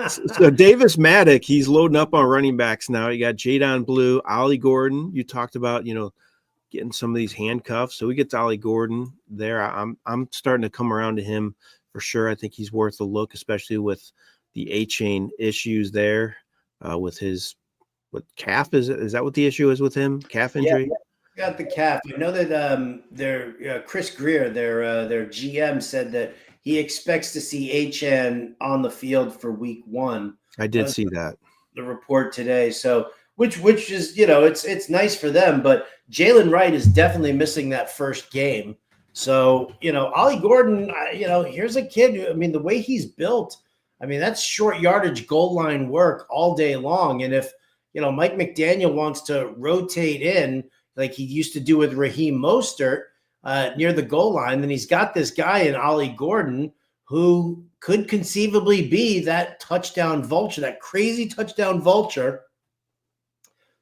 So Davis Maddock, he's loading up on running backs now. You got Jadon Blue, Ollie Gordon. You talked about, getting some of these handcuffs. So we get to Ollie Gordon there. I'm starting to come around to him for sure. I think he's worth a look, especially with the A-chain issues there with his calf. Is that what the issue is with him? Calf injury? Yeah, got the calf. I know that Chris Greer, their GM, said that he expects to see Achane on the field for week 1. I did see that. The report today. So which is, it's nice for them, but Jalen Wright is definitely missing that first game. So, Ollie Gordon, here's a kid who, the way he's built, that's short yardage goal line work all day long. And if, Mike McDaniel wants to rotate in like he used to do with Raheem Mostert near the goal line, then he's got this guy in Ollie Gordon who could conceivably be that touchdown vulture, that crazy touchdown vulture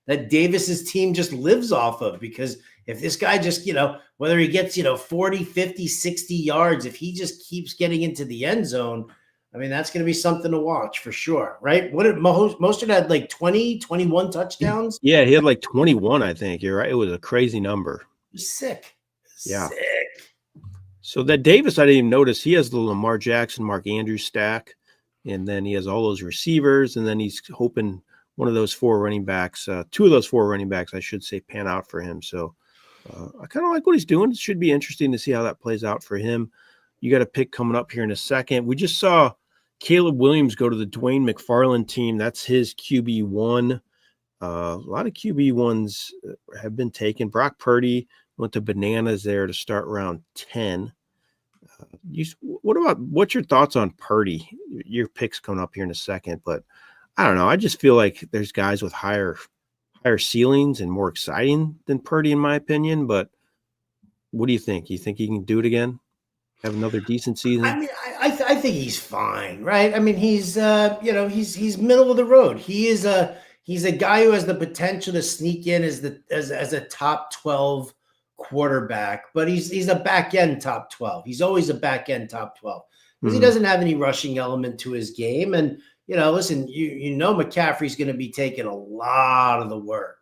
that Davis's team just lives off of. Because if this guy just, whether he gets, 40, 50, 60 yards, if he just keeps getting into the end zone, that's going to be something to watch for sure, right? What did Mostert had like 20, 21 touchdowns? Yeah, he had like 21, I think. You're right. It was a crazy number. It was sick. Yeah. Sick. So that Davis, I didn't even notice. He has the Lamar Jackson, Mark Andrews stack, and then he has all those receivers, and then he's hoping one of those 4 running backs, 2 of those 4 running backs, I should say, pan out for him. So I kind of like what he's doing. It should be interesting to see how that plays out for him. You got a pick coming up here in a second. We just saw Caleb Williams go to the Dwayne McFarland team. That's his QB1. A lot of QB1s have been taken. Brock Purdy went to bananas there to start round 10. What's your thoughts on Purdy? Your pick's coming up here in a second, but I don't know. I just feel like there's guys with higher ceilings and more exciting than Purdy, in my opinion. But what do you think? You think he can do it again? Have another decent season? I think he's fine, right? He's he's middle of the road. He's a guy who has the potential to sneak in as a top 12 quarterback, but he's a back end top 12. He's always a back end top 12 because he doesn't have any rushing element to his game. And listen, McCaffrey's going to be taking a lot of the work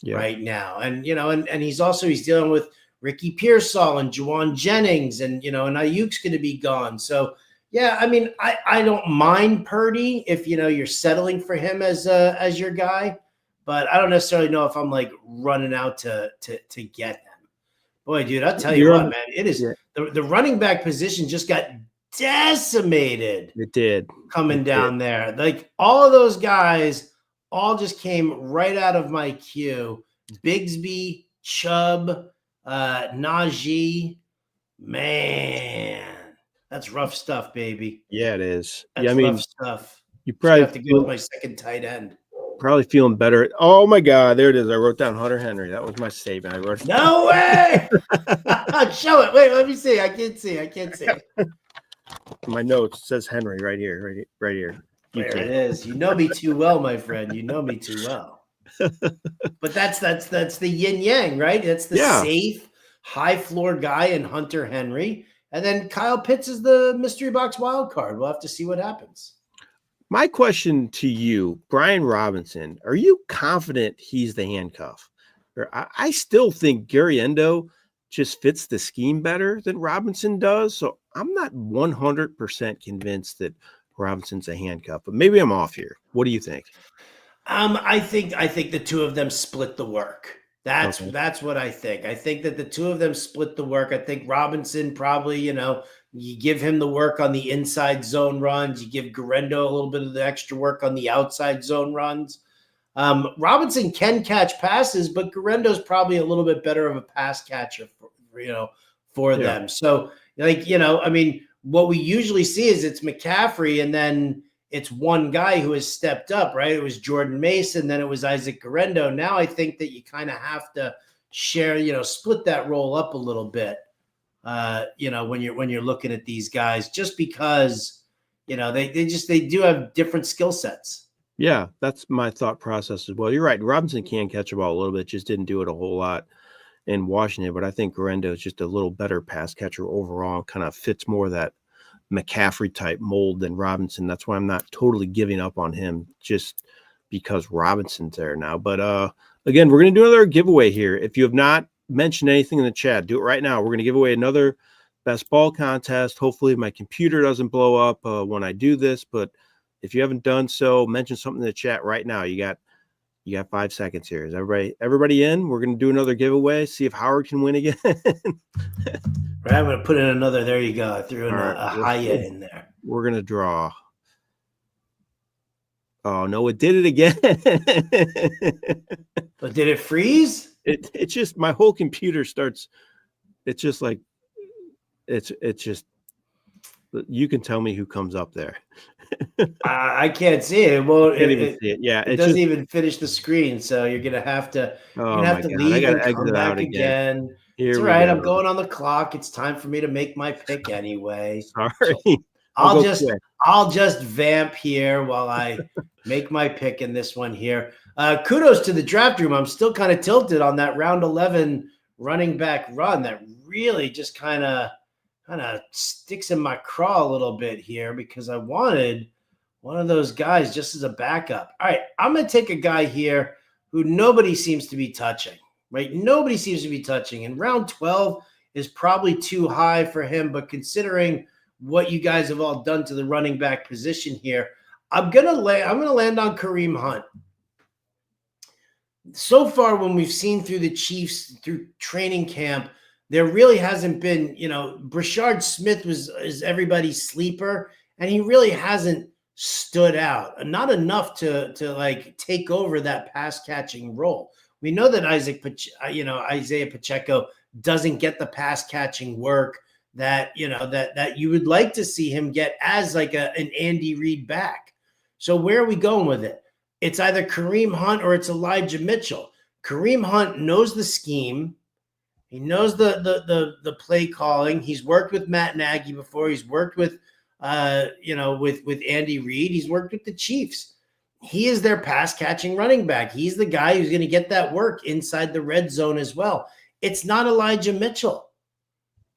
right now, and and he's dealing with Ricky Pearsall and Juwan Jennings, and and Ayuk's going to be gone. So yeah, I don't mind Purdy if you're settling for him as your guy, but I don't necessarily know if I'm like running out to get him. Boy, dude, I'll tell you what, man, it is the running back position just got decimated. It did. Coming down there. Like all of those guys all just came right out of my queue. Bigsby, Chubb, Najee. Man, that's rough stuff, baby. Yeah, it is. That's yeah, I mean, rough stuff. You Just gonna probably have to go with my second tight end. Probably feeling better. Oh my God, there it is. I wrote down Hunter Henry. That was my statement. I wrote. No way! Show it. Wait, let me see. I can't see. My notes says Henry right here, right here. There it is. You know me too well, my friend. You know me too well. But that's the yin-yang, right? That's the safe, high floor guy in Hunter Henry. And then Kyle Pitts is the mystery box wild card. We'll have to see what happens. My question to you, Brian Robinson, are you confident he's the handcuff? Or I still think Endo just fits the scheme better than Robinson does. So I'm not 100% convinced that Robinson's a handcuff, but maybe I'm off here. What do you think? I think the two of them split the work. That's what I think. I think that the two of them split the work. I think Robinson probably, you give him the work on the inside zone runs. You give Garendo a little bit of the extra work on the outside zone runs. Robinson can catch passes, but Garendo's probably a little bit better of a pass catcher for them. So what we usually see is it's McCaffrey and then it's one guy who has stepped up, right? It was Jordan Mason, then it was Isaac Garendo. Now I think that you kind of have to share, split that role up a little bit, when you're looking at these guys, just because, they do have different skill sets. Yeah, that's my thought process as well. You're right. Robinson can catch a ball a little bit, just didn't do it a whole lot in Washington. But I think Garendo is just a little better pass catcher overall, kind of fits more of that McCaffrey type mold than Robinson. That's why I'm not totally giving up on him just because Robinson's there now. But again, we're going to do another giveaway here. If you have not mentioned anything in the chat, do it right now. We're going to give away another best ball contest. Hopefully my computer doesn't blow up when I do this, but if you haven't done so, mention something in the chat right now. You got 5 seconds here. Is everybody in? We're going to do another giveaway. See if Howard can win again. Right, I'm going to put in another. There you go. I threw in a Haya in there. We're going to draw. Oh, no, it did it again. But did it freeze? It just, my whole computer starts. It's just like, it's just, you can tell me who comes up there. I can't see it. Well, see it. Yeah, it doesn't even finish the screen, so you're gonna have to. Leave and come back again. It's all right. I'm going on the clock. It's time for me to make my pick anyway. Sorry. So I'll just vamp here while I make my pick in this one here. Kudos to the draft room. I'm still kind of tilted on that round 11 running back run. That really just kind of sticks in my craw a little bit here because I wanted one of those guys just as a backup. All right, I'm going to take a guy here who nobody seems to be touching, right? Nobody seems to be touching. And round 12 is probably too high for him, but considering what you guys have all done to the running back position here, I'm going to land on Kareem Hunt. So far, when we've seen through the Chiefs, through training camp, there really hasn't been, Brashard Smith is everybody's sleeper, and he really hasn't stood out. Not enough to like take over that pass catching role. We know that Isaiah Pacheco doesn't get the pass catching work that you would like to see him get as like an Andy Reid back. So where are we going with it? It's either Kareem Hunt or it's Elijah Mitchell. Kareem Hunt knows the scheme. He knows the play calling. He's worked with Matt Nagy before. He's worked with with Andy Reid. He's worked with the Chiefs. He is their pass catching running back. He's the guy who's going to get that work inside the red zone as well. It's not Elijah Mitchell.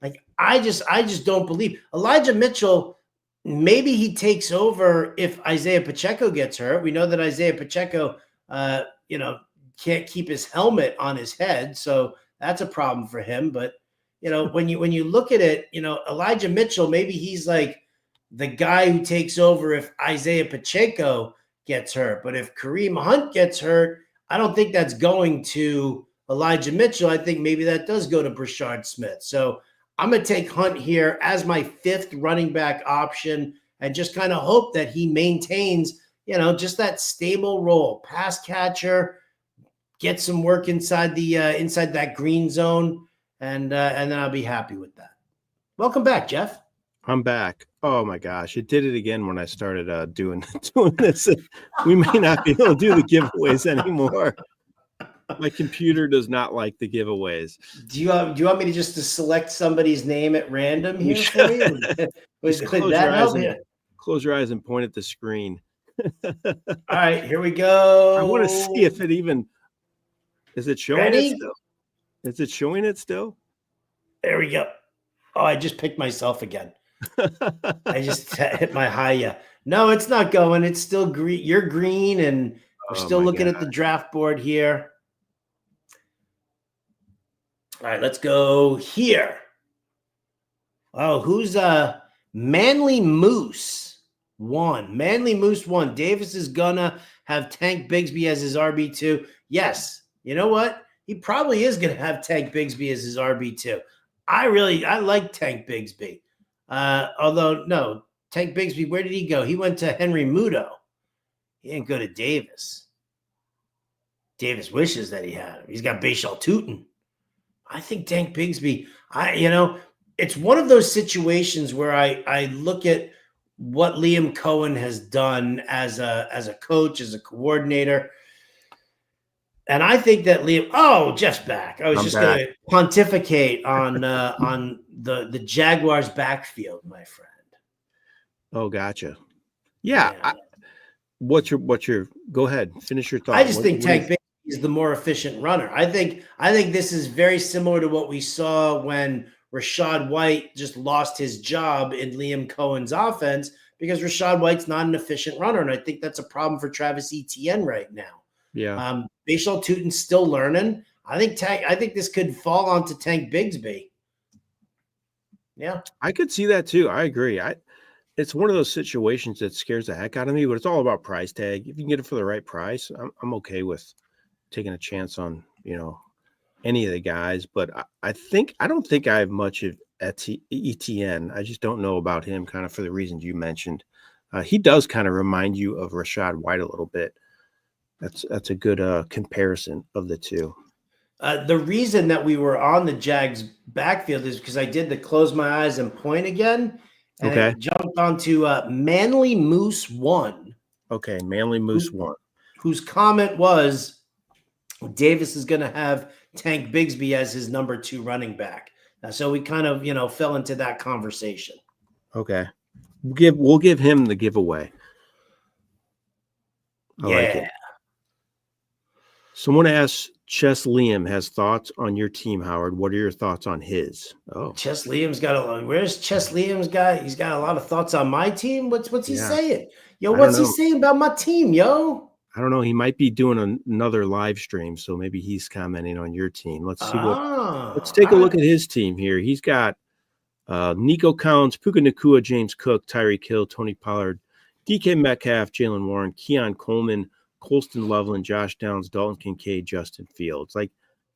Like I just don't believe Elijah Mitchell. Maybe he takes over if Isaiah Pacheco gets hurt. We know that Isaiah Pacheco, can't keep his helmet on his head, so that's a problem for him. But, when you look at it, Elijah Mitchell, maybe he's like the guy who takes over if Isaiah Pacheco gets hurt. But if Kareem Hunt gets hurt, I don't think that's going to Elijah Mitchell. I think maybe that does go to Brashard Smith. So I'm going to take Hunt here as my 5th running back option and just kind of hope that he maintains, just that stable role, pass catcher, get some work inside that green zone, and then I'll be happy with that. Welcome back, Jeff. I'm back. Oh my gosh, it did it again when I started doing this. We may not be able to do the giveaways anymore. My computer does not like the giveaways. Do you want me to just select somebody's name at random here for you? Would that help you? Close your eyes and point at the screen. All right, here we go. I want to see if it even is it showing Ready? it still? Is it showing it still? There we go. Oh, I just picked myself again. I just hit my high. Yeah. No, it's not going. It's still green. You're green, and we're still looking at the draft board here. All right, let's go here. Oh, who's Manly Moose 1? Manly Moose 1. Davis is gonna have Tank Bigsby as his RB2. Yes. You know what? He probably is gonna have Tank Bigsby as his RB2. I like Tank Bigsby. Although, no, Tank Bigsby, where did he go? He went to Henry Muto. He didn't go to Davis. Davis wishes that he had him. He's got Bashal Tootin. I think Tank Bigsby, it's one of those situations where I look at what Liam Cohen has done as a coach, as a coordinator. And I think that Jeff's back. I was going to pontificate on the Jaguars backfield, my friend. Oh, gotcha. Yeah. What's your go ahead, finish your thought. I just think Tank Bigsby is the more efficient runner. I think this is very similar to what we saw when Rachaad White just lost his job in Liam Cohen's offense because Rachaad White's not an efficient runner. And I think that's a problem for Travis Etienne right now. Yeah. Bashal Tootin's still learning. I think this could fall onto Tank Bigsby. Yeah. I could see that too. I agree. It's one of those situations that scares the heck out of me, but it's all about price tag. If you can get it for the right price, I'm okay with taking a chance on, any of the guys. But I don't think I have much of Etienne. I just don't know about him kind of for the reasons you mentioned. He does kind of remind you of Rachaad White a little bit. That's a good comparison of the two. The reason that we were on the Jags backfield is because I did the close my eyes and point again. And it jumped onto Manly Moose 1. Okay, Manly Moose 1. Whose comment was Davis is going to have Tank Bigsby as his number 2 running back. So we kind of, fell into that conversation. Okay. We'll give him the giveaway. I like it. Someone asked Chess Liam has thoughts on your team, Howard. What are your thoughts on his? Oh, Chess Liam's got where's Chess Liam's guy? He's got a lot of thoughts on my team. What's he saying? Yo, what's he saying about my team, yo? I don't know. He might be doing another live stream, so maybe he's commenting on your team. Let's see let's take a look at his team here. He's got Nico Collins, Puka Nacua, James Cook, Tyreek Hill, Tony Pollard, DK Metcalf, Jalen Warren, Keon Coleman, Colston Loveland, Josh Downs, Dalton Kincaid, Justin Fields. Like,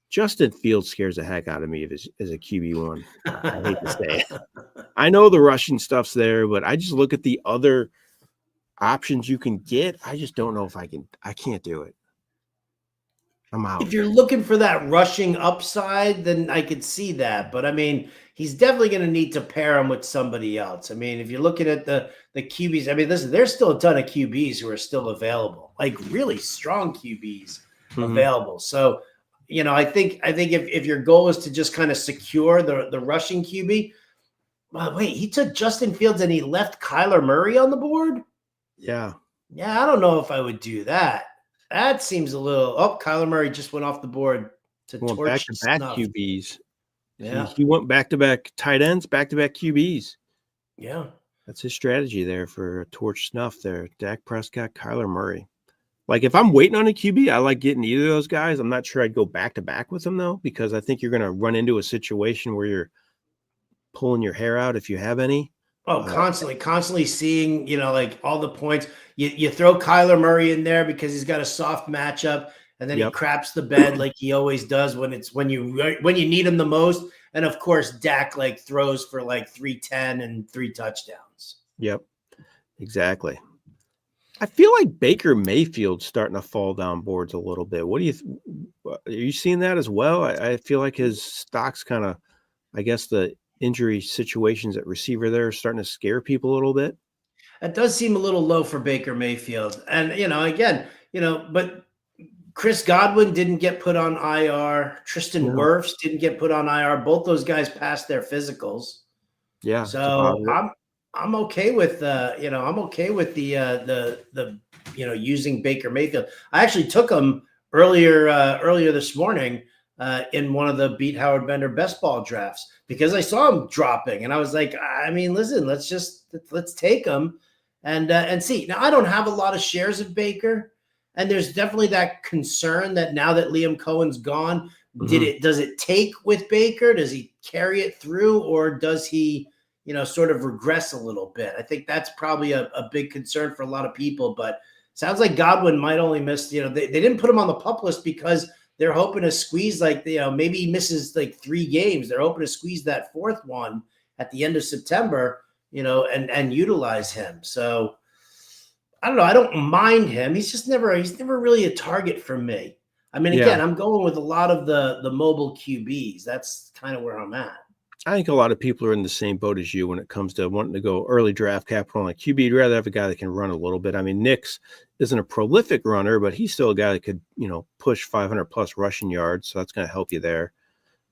Justin Fields scares the heck out of me as a QB1. I hate to say it. I know the rushing stuff's there, but I just look at the other options you can get. I just don't know if I can't do it. I'm out. If you're looking for that rushing upside, then I could see that. But, he's definitely going to need to pair him with somebody else. If you're looking at the QBs, listen, there's still a ton of QBs who are still available, like really strong QBs available. So, I think if your goal is to just kind of secure the rushing QB, well, wait, he took Justin Fields and he left Kyler Murray on the board? Yeah. Yeah, I don't know if I would do that. That seems a little. Oh, Kyler Murray just went off the board to torch back-to-back QBs. Yeah, he went back-to-back tight ends, back-to-back QBs. Yeah, that's his strategy there for a torch snuff there. Dak Prescott, Kyler Murray. Like, if I'm waiting on a QB, I like getting either of those guys. I'm not sure I'd go back-to-back with them, though, because I think you're going to run into a situation where you're pulling your hair out if you have any. Oh, constantly seeing, like all the points. You throw Kyler Murray in there because he's got a soft matchup, and then he craps the bed like he always does when you need him the most. And of course, Dak like throws for like 310 and 3 touchdowns. Yep, exactly. I feel like Baker Mayfield's starting to fall down boards a little bit. What do you are you seeing that as well? I feel like his stock's kind of, I guess the injury situations at receiver there are starting to scare people a little bit. It does seem a little low for Baker Mayfield. And, again, but Chris Godwin didn't get put on IR. Tristan No. Wirfs didn't get put on IR. Both those guys passed their physicals. Yeah. So I'm okay with I'm okay with the using Baker Mayfield. I actually took him earlier this morning in one of the Beat Howard Bender best ball drafts because I saw him dropping and I was like, I mean, listen, let's take him and see. Now I don't have a lot of shares of Baker, and there's definitely that concern that now that Liam Cohen's gone, does it take with Baker? Does he carry it through, or does he sort of regress a little bit? I think that's probably a big concern for a lot of people, but sounds like Godwin might only miss, they didn't put him on the PUP list because they're hoping to squeeze maybe he misses like 3 games. They're hoping to squeeze that 4th one at the end of September, and utilize him. So I don't know. I don't mind him. He's never really a target for me. I mean, again, I'm going with a lot of the mobile QBs. That's kind of where I'm at. I think a lot of people are in the same boat as you when it comes to wanting to go early draft capital on a QB. You'd rather have a guy that can run a little bit. I mean, Nix isn't a prolific runner, but he's still a guy that could, push 500 plus rushing yards. So that's going to help you there.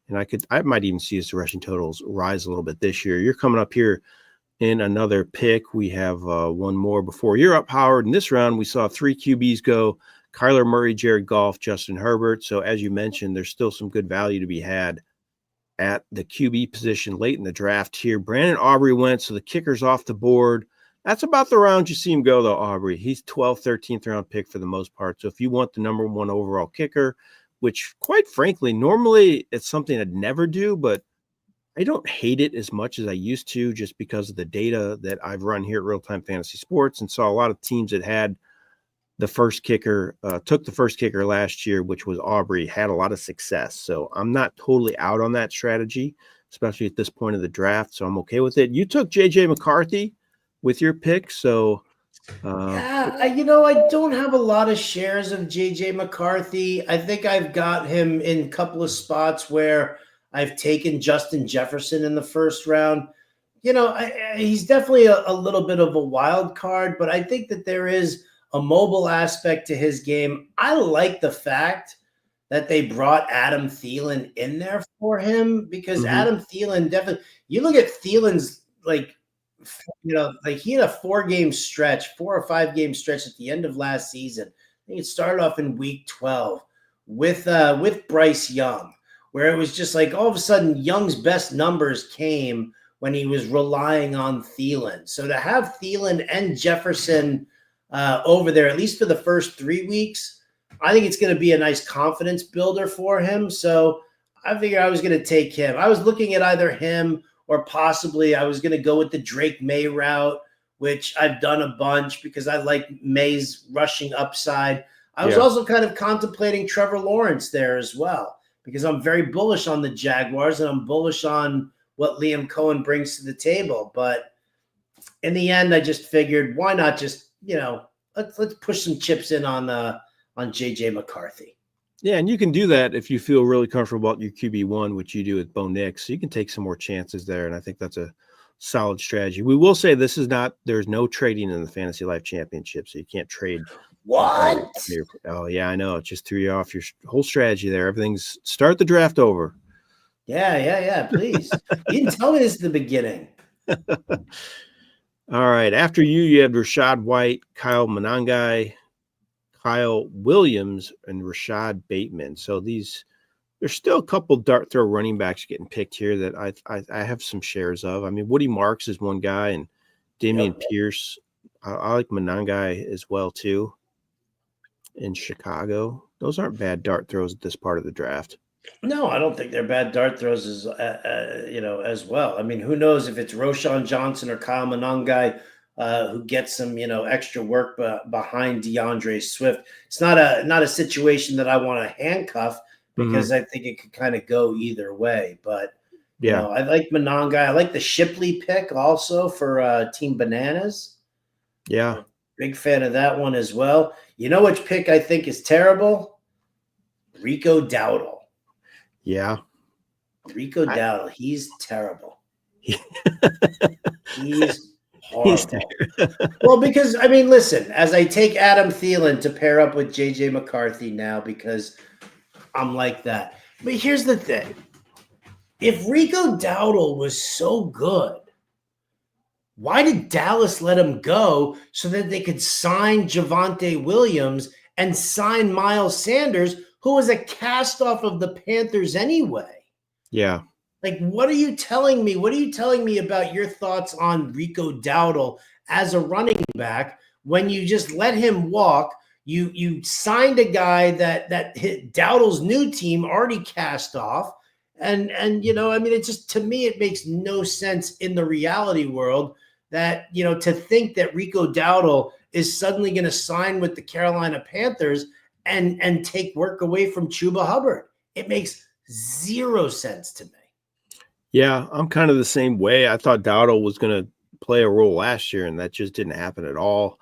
And I might even see his rushing totals rise a little bit this year. You're coming up here in another pick. We have one more before you're up, Howard. In this round, we saw 3 QBs go: Kyler Murray, Jared Goff, Justin Herbert. So as you mentioned, there's still some good value to be had at the QB position late in the draft here. Brandon Aubrey went, so the kicker's off the board. That's about the round you see him go, though, Aubrey. He's 12th, 13th round pick for the most part. So if you want the number 1 overall kicker, which quite frankly, normally it's something I'd never do, but I don't hate it as much as I used to just because of the data that I've run here at RealTime Fantasy Sports and saw a lot of teams that had the first kicker, took the first kicker last year, which was Aubrey, had a lot of success. So I'm not totally out on that strategy, especially at this point of the draft. So I'm okay with it. You took JJ McCarthy with your pick. So I don't have a lot of shares of JJ McCarthy. I think I've got him in a couple of spots where I've taken Justin Jefferson in the first round. He's definitely a little bit of a wild card, but I think that there is a mobile aspect to his game. I like the fact that they brought Adam Thielen in there for him because Adam Thielen definitely, you look at Thielen's he had a 4 or 5 game stretch at the end of last season. I think it started off in week 12 with Bryce Young, where it was just like all of a sudden Young's best numbers came when he was relying on Thielen. So to have Thielen and Jefferson over there, at least for the first 3 weeks, I think it's going to be a nice confidence builder for him. So I figured I was going to take him. I was looking at either him or possibly I was going to go with the Drake May route, which I've done a bunch because I like May's rushing upside. I was also kind of contemplating Trevor Lawrence there as well because I'm very bullish on the Jaguars and I'm bullish on what Liam Cohen brings to the table. But in the end, I just figured, why not just, let's push some chips in on JJ McCarthy. Yeah, and you can do that if you feel really comfortable about your QB1, which you do with Bo Nix. So you can take some more chances there, and I think that's a solid strategy. We will say there's no trading in the Fantasy Life Championship, so you can't trade. What? Oh, yeah, I know. It just threw you off your whole strategy there. Everything's start the draft over. Yeah, please. You didn't tell me this at the beginning. All right. After you have Rashad White, Kyle Monangai, Kyle Williams, and Rashad Bateman. So there's still a couple dart throw running backs getting picked here that I have some shares of. I mean, Woody Marks is one guy, and Damian Pierce. I like Monangai as well, too, in Chicago. Those aren't bad dart throws at this part of the draft. No, I don't think they're bad dart throws as well. I mean, who knows if it's Roshan Johnson or Kyle Monangai who gets some, extra work behind DeAndre Swift. It's not a situation that I want to handcuff because I think it could kind of go either way. But, Yeah. I like Mononga. I like the Shipley pick also for Team Bananas. Yeah. Big fan of that one as well. You know which pick I think is terrible? Rico Dowdle. Yeah. Rico I, Dowdle. He's terrible. he- He's he's horrible. Well, because I mean, listen, as I take Adam Thielen to pair up with JJ McCarthy now, because I'm like that. But here's the thing. If Rico Dowdle was so good, why did Dallas let him go so that they could sign Javonte Williams and sign Miles Sanders, who was a cast off of the Panthers anyway? Yeah. Like, what are you telling me? What are you telling me about your thoughts on Rico Dowdle as a running back when you just let him walk? You signed a guy that hit Dowdle's new team already cast off. And I mean, it just, to me, it makes no sense in the reality world that, to think that Rico Dowdle is suddenly going to sign with the Carolina Panthers and take work away from Chuba Hubbard. It makes zero sense to me. Yeah. I'm kind of the same way. I thought Dowdle was going to play a role last year, and that just didn't happen at all.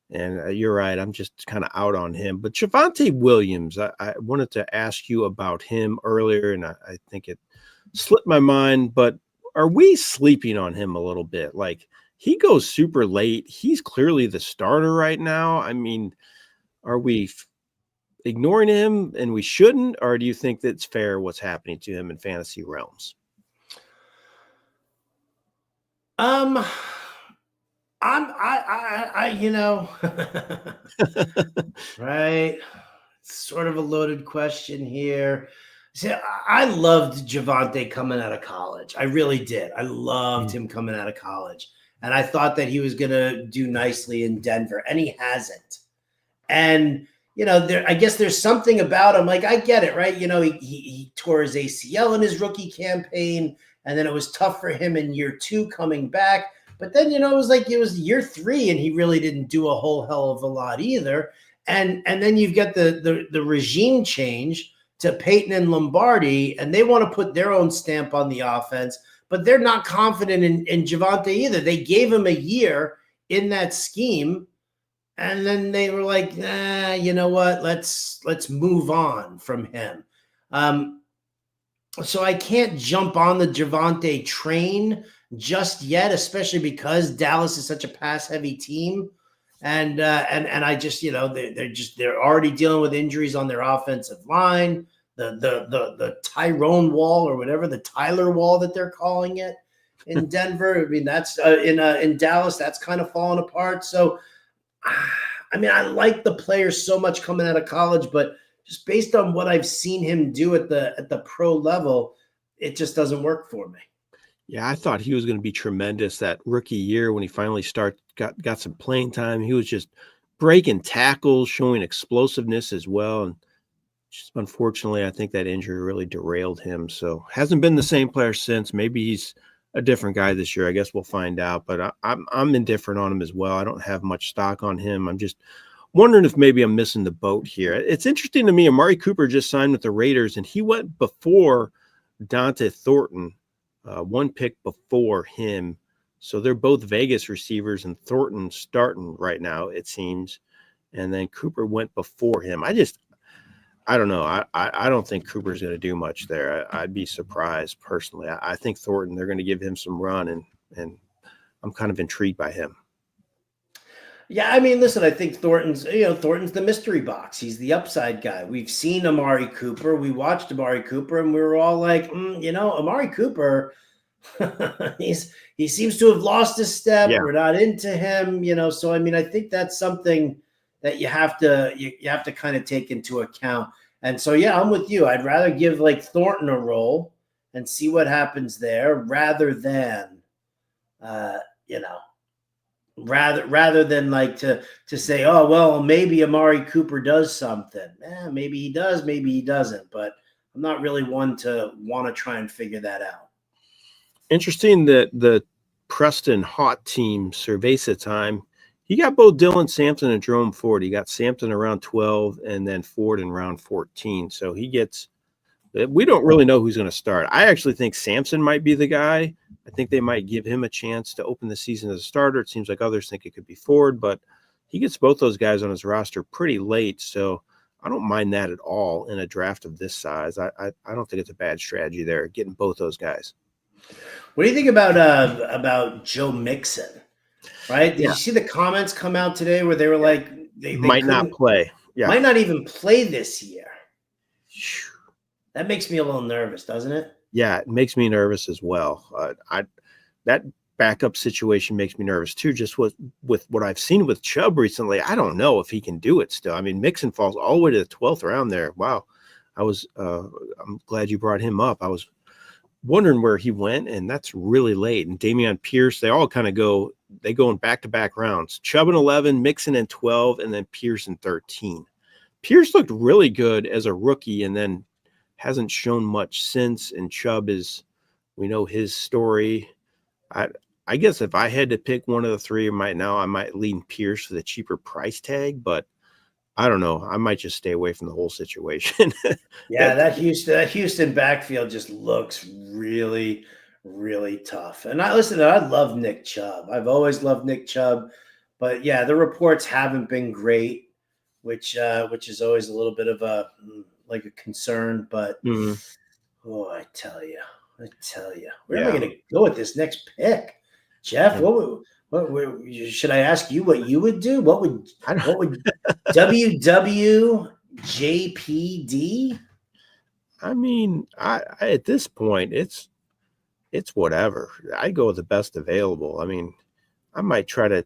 And you're right. I'm just kind of out on him. But Javonte Williams, I wanted to ask you about him earlier, and I think it slipped my mind. But are we sleeping on him a little bit? Like, he goes super late. He's clearly the starter right now. I mean, are we ignoring him and we shouldn't? Or do you think that's fair what's happening to him in fantasy realms? Um, I right. It's sort of a loaded question here. See, I loved Javonte coming out of college. I really did. I loved him coming out of college. And I thought that he was going to do nicely in Denver, and he hasn't. And, I guess there's something about him. Like, I get it, right? He tore his ACL in his rookie campaign, and then it was tough for him in year 2 coming back. But then, it was year 3, and he really didn't do a whole hell of a lot either. And then you've got the regime change to Peyton and Lombardi, and they want to put their own stamp on the offense, but they're not confident in Javonte either. They gave him a year in that scheme, and then they were like, nah, you know what? Let's move on from him. So I can't jump on the Javonte train just yet, especially because Dallas is such a pass-heavy team. And I just, they're already dealing with injuries on their offensive line, the Tyrone wall or whatever, the Tyler wall that they're calling it in Denver. I mean, that's in Dallas, that's kind of falling apart. So, I mean, I like the player so much coming out of college, but just based on what I've seen him do at the pro level, it just doesn't work for me. Yeah, I thought he was going to be tremendous that rookie year when he finally got some playing time. He was just breaking tackles, showing explosiveness as well. And just unfortunately, I think that injury really derailed him. So hasn't been the same player since. Maybe he's a different guy this year. I guess we'll find out. But I'm indifferent on him as well. I don't have much stock on him. I'm just wondering if maybe I'm missing the boat here. It's interesting to me. Amari Cooper just signed with the Raiders, and he went before Dante Thornton. One pick before him. So they're both Vegas receivers, and Thornton's starting right now, it seems. And then Cooper went before him. I don't know. I don't think Cooper's going to do much there. I'd be surprised personally. I think Thornton, they're going to give him some run, and I'm kind of intrigued by him. Yeah, I mean, listen, I think Thornton's the mystery box. He's the upside guy. We've seen Amari Cooper. We watched Amari Cooper, and we were all like, Amari Cooper, he seems to have lost his step. Yeah. We're not into him, So I mean, I think that's something that you have to kind of take into account. And so, yeah, I'm with you. I'd rather give like Thornton a roll and see what happens there rather than, rather than like to say, oh, well, maybe Amari Cooper does something. Maybe he does, maybe he doesn't. But I'm not really one to want to try and figure that out. Interesting that the Preston Hot team, Cerveza time, he got both Dylan Sampson and Jerome Ford. He got Sampson around 12 and then Ford in round 14. So he gets We don't really know who's going to start. I actually think Sampson might be the guy. I think they might give him a chance to open the season as a starter. It seems like others think it could be Ford, but he gets both those guys on his roster pretty late, so I don't mind that at all in a draft of this size. I don't think it's a bad strategy there, getting both those guys. What do you think about Joe Mixon? Right? Did Yeah. you see the comments come out today where they were like they Might not play. Yeah. Might not even play this year. That makes me a little nervous, doesn't it? Yeah, it makes me nervous as well. That backup situation makes me nervous too. Just with what I've seen with Chubb recently, I don't know if he can do it still. I mean, Mixon falls all the way to the 12th round there. Wow, I'm glad you brought him up. I was wondering where he went, and that's really late. And Dameon Pierce, they all kind of go in back-to-back rounds. Chubb in 11, Mixon in 12, and then Pierce in 13. Pierce looked really good as a rookie, and then hasn't shown much since. And Chubb we know his story. I guess if I had to pick one of the three right now, I might lean Pierce for the cheaper price tag, but I don't know. I might just stay away from the whole situation. Yeah, that Houston backfield just looks really, really tough. And I love Nick Chubb. I've always loved Nick Chubb, but yeah, the reports haven't been great, which is always a little bit of a concern. But oh, I tell you, where am I going to go with this next pick, Jeff? What should I ask you? What you would do? What would WWJPD? I mean, I at this point, it's whatever. I go with the best available. I mean, I might try to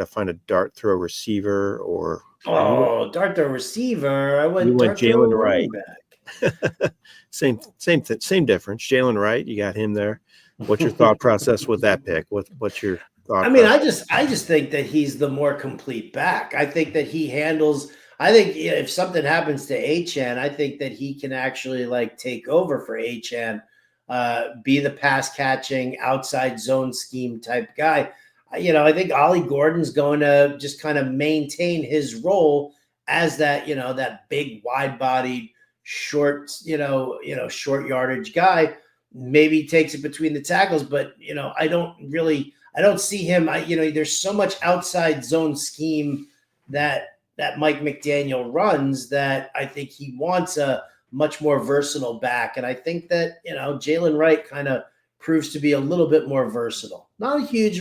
find a dart throw receiver or dart throw receiver. I went Jalen Wright. Same difference. Jalen Wright, you got him there. What's your thought process with that pick? What's your thought? I mean, I just think that he's the more complete back. I think that he handles. I think if something happens to Achane, I think that he can actually take over for Achane, be the pass catching outside zone scheme type guy. I think Ollie Gordon's going to just kind of maintain his role as that that big wide bodied short short yardage guy. Maybe takes it between the tackles, but I don't see him. There's so much outside zone scheme that Mike McDaniel runs that I think he wants a much more versatile back. And I think that, Jalen Wright kind of proves to be a little bit more versatile. Not a huge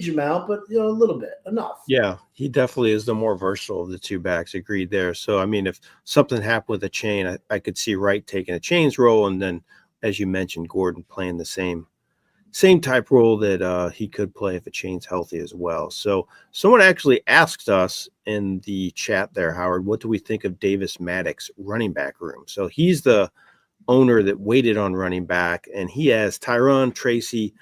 amount, but a little bit, enough. Yeah, he definitely is the more versatile of the two backs. Agreed there. So, I mean, if something happened with a chain, I could see Wright taking a chains role, and then, as you mentioned, Gordon playing the same type role that he could play if a chain's healthy as well. So someone actually asked us in the chat there, Howard, what do we think of Davis Maddox running back room? So he's the owner that waited on running back, and he has Tyron, Tracy,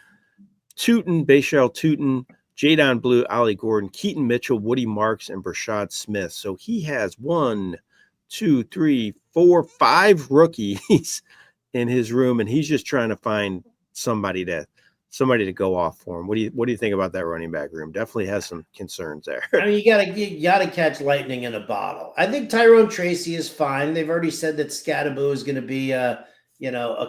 Tootin, Bashal Tootin, Jadon Blue, Ollie Gordon, Keaton Mitchell, Woody Marks, and Brashad Smith. So he has 1, 2, 3, 4, 5 rookies in his room, and he's just trying to find somebody to go off for him. What do you think about that running back room? Definitely has some concerns there. I mean, you gotta catch lightning in a bottle. I think Tyrone Tracy is fine. They've already said that Scattaboo is going to be a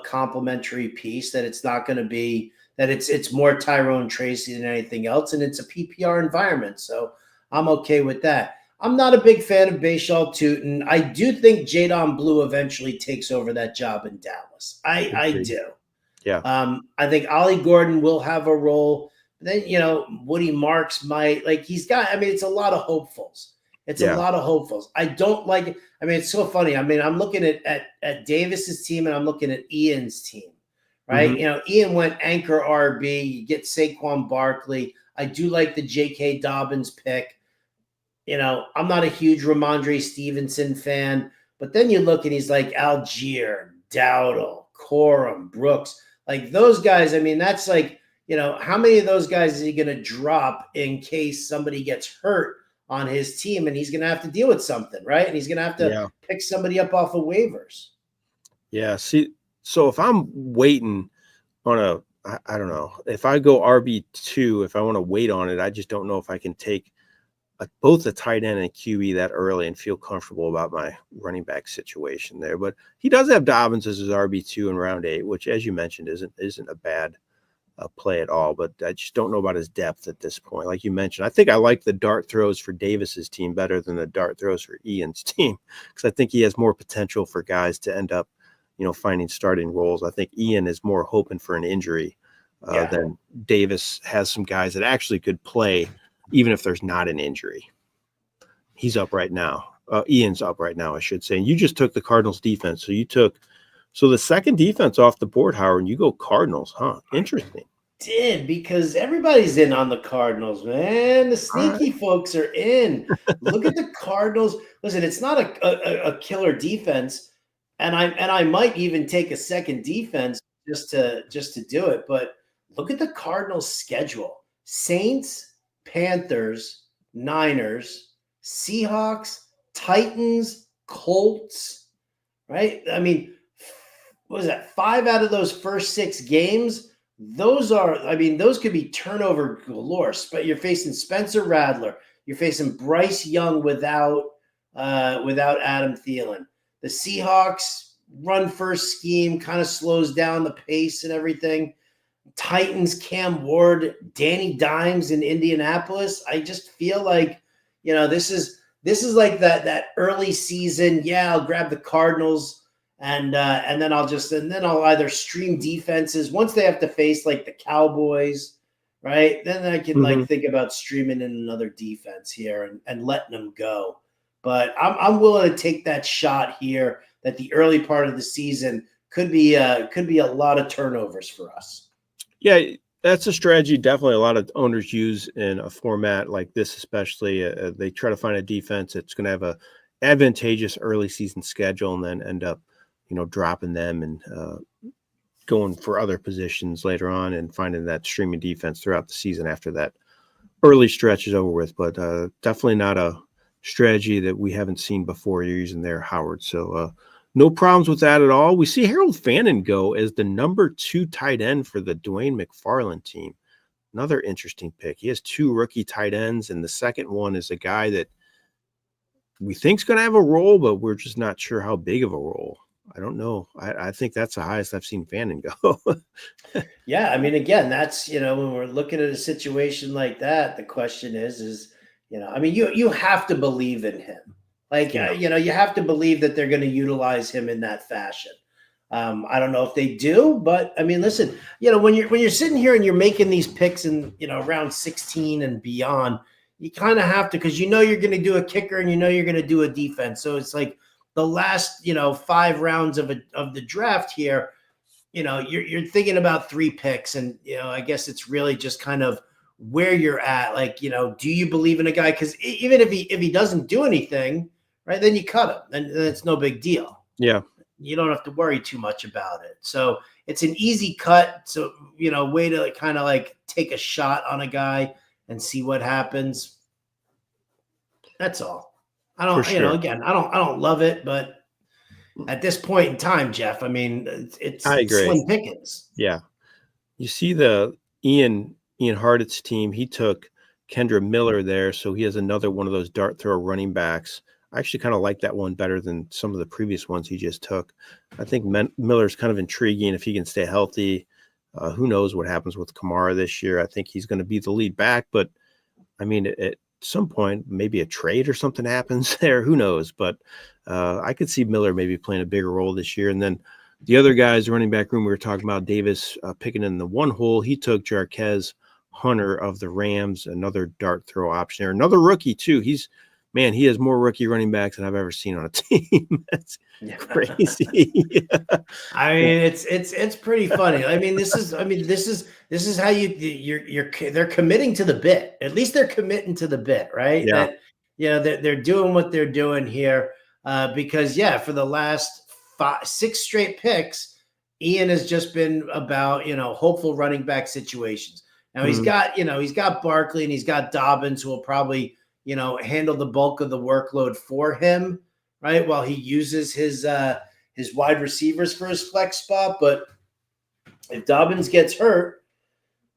complimentary piece. That it's not going to be that it's more Tyrone Tracy than anything else, and it's a PPR environment. So I'm okay with that. I'm not a big fan of Bashal Tootin. I do think Jadon Blue eventually takes over that job in Dallas. I do. Yeah. I think Ollie Gordon will have a role. Then, Woody Marks might. He's got, it's a lot of hopefuls. A lot of hopefuls. I don't like it. I mean, it's so funny. I mean, I'm looking at Davis's team and I'm looking at Ian's team, right? Mm-hmm. Ian went anchor RB. You get Saquon Barkley. I do like the J.K. Dobbins pick. I'm not a huge Ramondre Stevenson fan, but then you look and he's like Algier, Dowdle, Corum, Brooks. Those guys, I mean, that's how many of those guys is he going to drop in case somebody gets hurt on his team and he's going to have to deal with something, right? And he's going to have to pick somebody up off of waivers. Yeah. See, so if I'm waiting on I don't know, if I go RB2, if I want to wait on it, I just don't know if I can take both a tight end and QB that early and feel comfortable about my running back situation there. But he does have Dobbins as his RB2 in round 8, which, as you mentioned, isn't a bad play at all. But I just don't know about his depth at this point. Like you mentioned, I think I like the dart throws for Davis's team better than the dart throws for Ian's team, because I think he has more potential for guys to end up, finding starting roles. I think Ian is more hoping for an injury than Davis has some guys that actually could play even if there's not an injury. He's up right now. Ian's up right now, I should say. And you just took the Cardinals defense. So the second defense off the board, Howard, and you go Cardinals, huh? Interesting. Did, because everybody's in on the Cardinals, man. The sneaky folks are in. Look at the Cardinals. Listen, it's not a killer defense, and I might even take a second defense just to do it. But look at the Cardinals' schedule: Saints, Panthers, Niners, Seahawks, Titans, Colts. Right? I mean, what was that? 5 out of those first 6 games. Those could be turnover galore. But you're facing Spencer Rattler. You're facing Bryce Young without Adam Thielen. The Seahawks run first scheme kind of slows down the pace and everything. Titans, Cam Ward, Danny Dimes in Indianapolis. I just feel like, this is like that early season. Yeah, I'll grab the Cardinals. And then I'll either stream defenses once they have to face like the Cowboys, right? Then I can like think about streaming in another defense here and letting them go. But I'm willing to take that shot here that the early part of the season could be a lot of turnovers for us. Yeah, that's a strategy definitely a lot of owners use in a format like this, especially. They try to find a defense that's going to have a advantageous early season schedule and then end up dropping them and going for other positions later on and finding that streaming defense throughout the season after that early stretch is over with. But definitely not a strategy that we haven't seen before you're using there, Howard. So no problems with that at all. We see Harold Fannin go as the number 2 tight end for the Dwayne McFarland team. Another interesting pick. He has 2 rookie tight ends, and the second one is a guy that we think is going to have a role, but we're just not sure how big of a role. I don't know. I think that's the highest I've seen Fannin go. Yeah, I mean, again, that's when we're looking at a situation like that, the question is you have to believe in him. Like you have to believe that they're going to utilize him in that fashion. I don't know if they do, but I mean, listen, when you're sitting here and you're making these picks in round 16 and beyond, you kind of have to, because you're going to do a kicker and you're going to do a defense. So it's like the last 5 rounds of the draft here, you're thinking about 3 picks, and I guess it's really just kind of where you're at. Like, do you believe in a guy? Because even if he doesn't do anything, right, then you cut him, and it's no big deal. Yeah, you don't have to worry too much about it. So it's an easy cut. So way to kind of like take a shot on a guy and see what happens. That's all. I don't, again, I don't love it, but at this point in time, Jeff, I mean, it's slim pickings. Yeah. You see the Ian Hardett's team, he took Kendra Miller there. So he has another one of those dart throw running backs. I actually kind of like that one better than some of the previous ones he just took. I think Miller's kind of intriguing if he can stay healthy. Who knows what happens with Kamara this year. I think he's going to be the lead back, but I mean, at some point, maybe a trade or something happens there. Who knows? But I could see Miller maybe playing a bigger role this year. And then the other guys, running back room, we were talking about Davis picking in the one hole. He took Jarquez Hunter of the Rams, another dart throw option there. Another rookie, too. He has more rookie running backs than I've ever seen on a team. That's crazy. I mean, it's pretty funny. I mean, this is how they're committing to the bit. At least they're committing to the bit, right? Yeah. That, they're doing what they're doing here because for the last 6 straight picks, Ian has just been about, hopeful running back situations. Now he's got Barkley and he's got Dobbins who will probably, handle the bulk of the workload for him, right? While he uses his wide receivers for his flex spot. But if Dobbins gets hurt,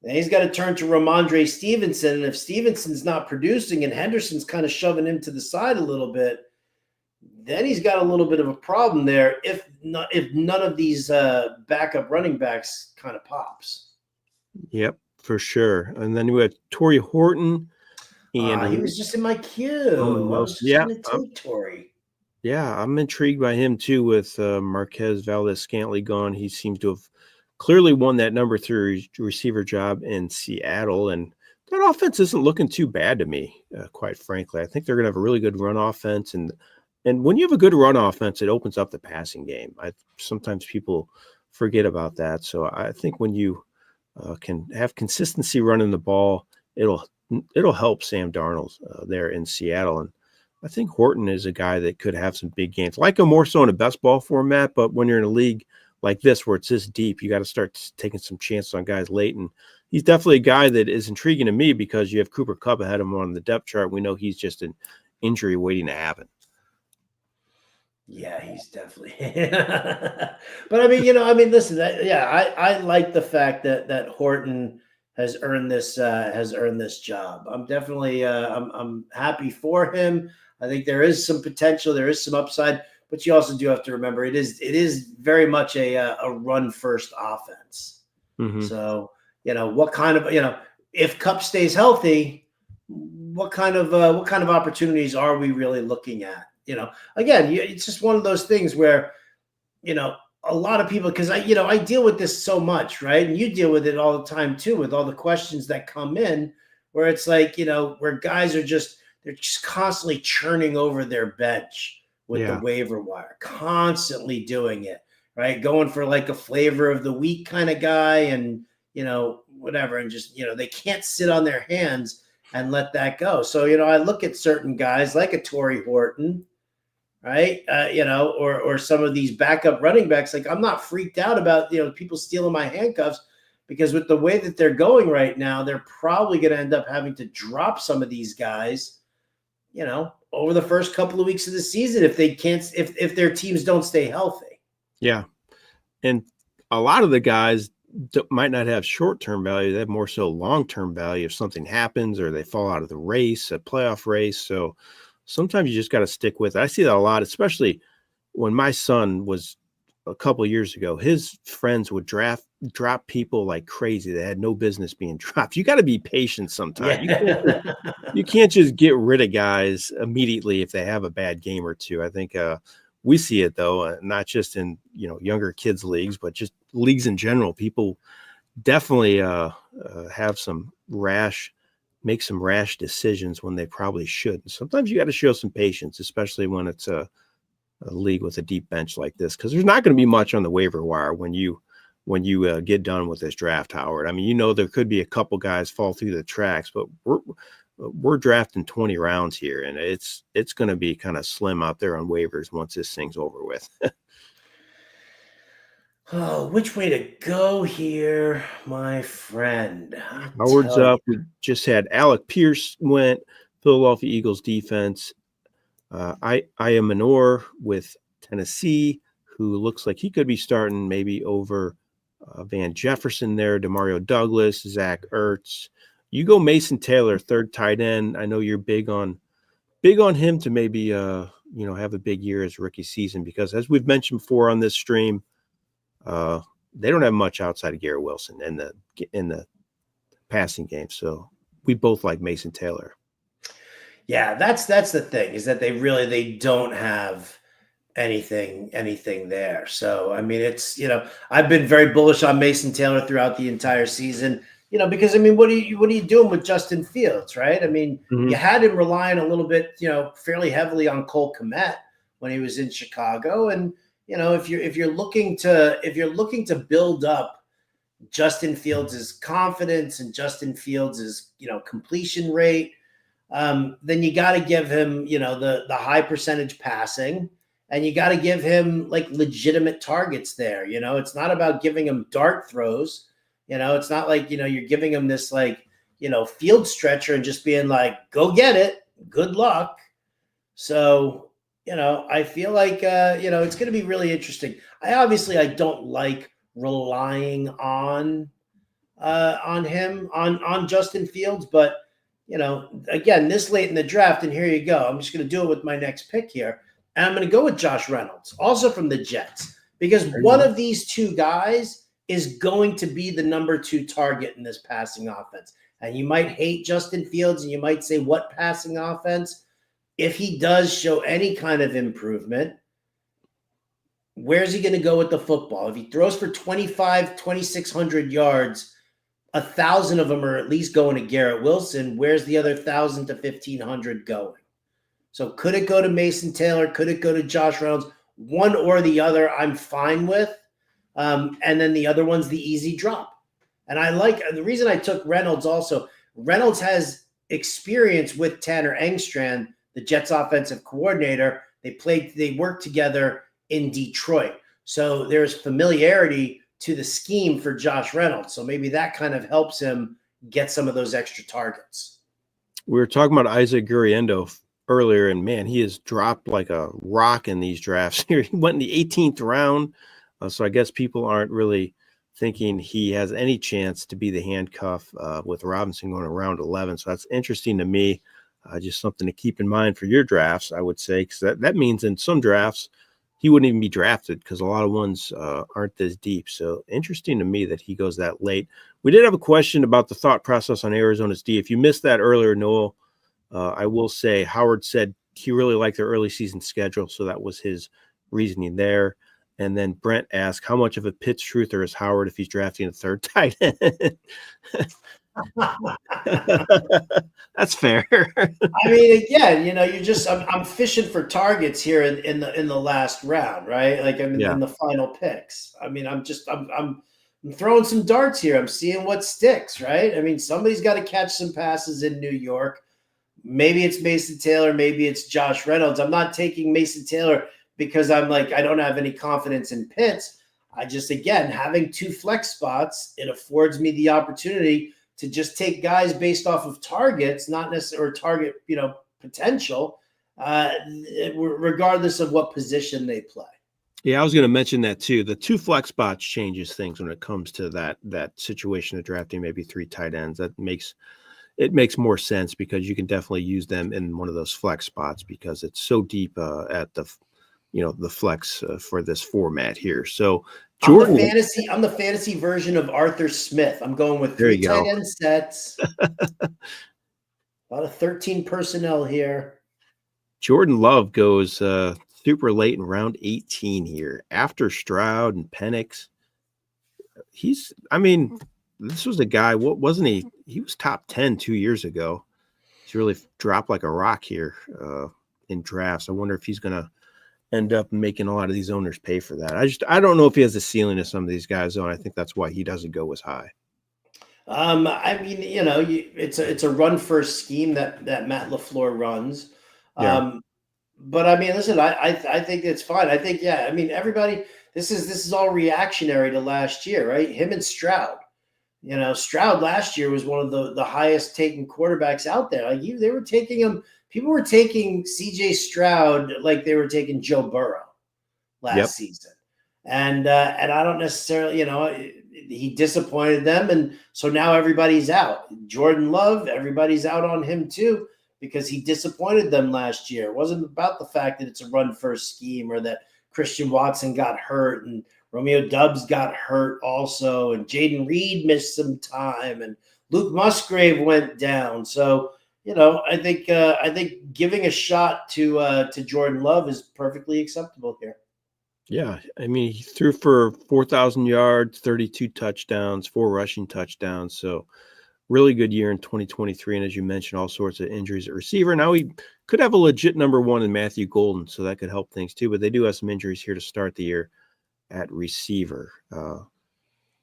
And he's got to turn to Ramondre Stevenson. And if Stevenson's not producing and Henderson's kind of shoving him to the side a little bit, then he's got a little bit of a problem there if none of these backup running backs kind of pops. Yep, for sure. And then we had Torrey Horton. And he was just in my queue. I was just going to take Torrey. Yeah, I'm intrigued by him too with Marquez Valdez-Scantling gone. He seems to have clearly won that number 3 receiver job in Seattle. And that offense isn't looking too bad to me, quite frankly. I think they're going to have a really good run offense. And when you have a good run offense, it opens up the passing game. Sometimes people forget about that. So I think when you can have consistency running the ball, it'll help Sam Darnold there in Seattle. And I think Horton is a guy that could have some big games, like him more so in a best ball format. But when you're in a league like this, where it's this deep, you got to start taking some chances on guys late. And he's definitely a guy that is intriguing to me because you have Cooper Kupp ahead of him on the depth chart. We know he's just an injury waiting to happen. Yeah, he's definitely. But I mean, listen. I like the fact that Horton has earned this job. I'm definitely I'm happy for him. I think there is some potential, there is some upside, but you also do have to remember it is very much a run first offense. Mm-hmm. So what kind of if Kupp stays healthy, what kind of opportunities are we really looking at? Again, it's just one of those things where a lot of people, because I deal with this so much, right? And you deal with it all the time too, with all the questions that come in, where it's like where guys are they're just constantly churning over their bench with the waiver wire, constantly doing it, right? Going for like a flavor of the week kind of guy, and whatever, and just they can't sit on their hands and let that go. So I look at certain guys like a Torrey Horton, right? Or some of these backup running backs. Like, I'm not freaked out about, people stealing my handcuffs, because with the way that they're going right now, they're probably going to end up having to drop some of these guys, over the first couple of weeks of the season if they can't, if their teams don't stay healthy. Yeah. And a lot of the guys might not have short-term value. They have more so long-term value if something happens or they fall out of the race, a playoff race. So sometimes you just got to stick with it. I see that a lot, especially when my son was a couple of years ago. His friends would drop people like crazy that had no business being dropped. You got to be patient sometimes. Yeah. You can't just get rid of guys immediately if they have a bad game or two. I think we see it, though, not just in younger kids leagues, but just leagues in general. People definitely have make some rash decisions when they probably shouldn't. Sometimes you got to show some patience, especially when it's a league with a deep bench like this, because there's not going to be much on the waiver wire when you get done with this draft, Howard. I mean, there could be a couple guys fall through the tracks, but we're drafting 20 rounds here, and it's going to be kind of slim out there on waivers once this thing's over with. Oh, which way to go here, my friend? Howard's up. We just had Alec Pierce went, Philadelphia Eagles defense. I am Manor with Tennessee, who looks like he could be starting maybe over Van Jefferson there, Demario Douglas, Zach Ertz. You go Mason Taylor, third tight end. I know you're big on him to maybe have a big year as rookie season, because as we've mentioned before on this stream, they don't have much outside of Garrett Wilson in the passing game. So we both like Mason Taylor. Yeah, that's the thing, is that they don't have anything there. So I mean, it's I've been very bullish on Mason Taylor throughout the entire season. Because I mean, what are you doing with Justin Fields, right? I mean, you had him relying a little bit, fairly heavily on Cole Kmet when he was in Chicago, and if you're looking to build up Justin Fields' confidence and Justin Fields' completion rate, then you got to give him the high percentage passing, and you got to give him like legitimate targets there. It's not about giving him dart throws. It's not like you're giving him this field stretcher and just being like, go get it, good luck. So I feel like it's going to be really interesting. I don't like relying on on him, on Justin Fields. But, again, this late in the draft, and here you go. I'm just going to do it with my next pick here. And I'm going to go with Josh Reynolds, also from the Jets, because one of these two guys is going to be the number 2 target in this passing offense. And you might hate Justin Fields, and you might say, what passing offense? If he does show any kind of improvement, where's he going to go with the football? If he throws for 2,600 yards, 1,000 of them are at least going to Garrett Wilson. Where's the other 1,000 to 1,500 going? So could it go to Mason Taylor? Could it go to Josh Reynolds? One or the other, I'm fine with. And then the other one's the easy drop. And I like the reason I took Reynolds also. Reynolds has experience with Tanner Engstrand, the Jets offensive coordinator. They worked together in Detroit. So there's familiarity to the scheme for Josh Reynolds. So maybe that kind of helps him get some of those extra targets. We were talking about Isaac Guriendo earlier, and man, he has dropped like a rock in these drafts. He went in the 18th round. So I guess people aren't really thinking he has any chance to be the handcuff with Robinson going to round 11. So that's interesting to me. Just something to keep in mind for your drafts, I would say, because that means in some drafts he wouldn't even be drafted because a lot of ones aren't this deep. So interesting to me that he goes that late. We did have a question about the thought process on Arizona's D. If you missed that earlier, Noel, I will say Howard said he really liked their early season schedule, so that was his reasoning there. And then Brent asked, how much of a Pitts truther is Howard if he's drafting a third tight end? That's fair. I mean, again, you're just I'm fishing for targets here in the last round, right? Like in the final picks. I mean, I'm throwing some darts here. I'm seeing what sticks, right? I mean, somebody's got to catch some passes in New York. Maybe it's Mason Taylor, maybe it's Josh Reynolds. I'm not taking Mason Taylor because I'm like, I don't have any confidence in Pitts. I just, again, having 2 flex spots, it affords me the opportunity to just take guys based off of targets, not necessarily target, potential, regardless of what position they play. Yeah, I was going to mention that too. The 2 flex spots changes things when it comes to that situation of drafting maybe 3 tight ends. It makes more sense because you can definitely use them in one of those flex spots because it's so deep at the flex for this format here. So Jordan, I'm the fantasy version of Arthur Smith. I'm going with 3 tight end sets. A lot of 13 personnel here. Jordan Love goes super late in round 18 here after Stroud and Penix. This was a guy, what wasn't he? He was top 10 2 years ago. He's really dropped like a rock here in drafts. I wonder if he's going to end up making a lot of these owners pay for that. I don't know if he has the ceiling of some of these guys, though. And I think that's why he doesn't go as high. It's a run first scheme that Matt LaFleur runs. Yeah. But I mean, listen, I think it's fine. I think, everybody, this is all reactionary to last year, right? Him and Stroud. Stroud last year was one of the highest taken quarterbacks out there. Like they were taking him. People were taking CJ Stroud like they were taking Joe Burrow last season. And I don't necessarily, he disappointed them. And so now everybody's out. Jordan Love, everybody's out on him too, because he disappointed them last year. It wasn't about the fact that it's a run first scheme or that Christian Watson got hurt and Romeo Doubs got hurt also. And Jaden Reed missed some time and Luke Musgrave went down. So, I think giving a shot to Jordan Love is perfectly acceptable here. Yeah, I mean, he threw for 4,000 yards, 32 touchdowns, 4 rushing touchdowns. So really good year in 2023. And as you mentioned, all sorts of injuries at receiver. Now he could have a legit number 1 in Matthew Golden, so that could help things too. But they do have some injuries here to start the year at receiver.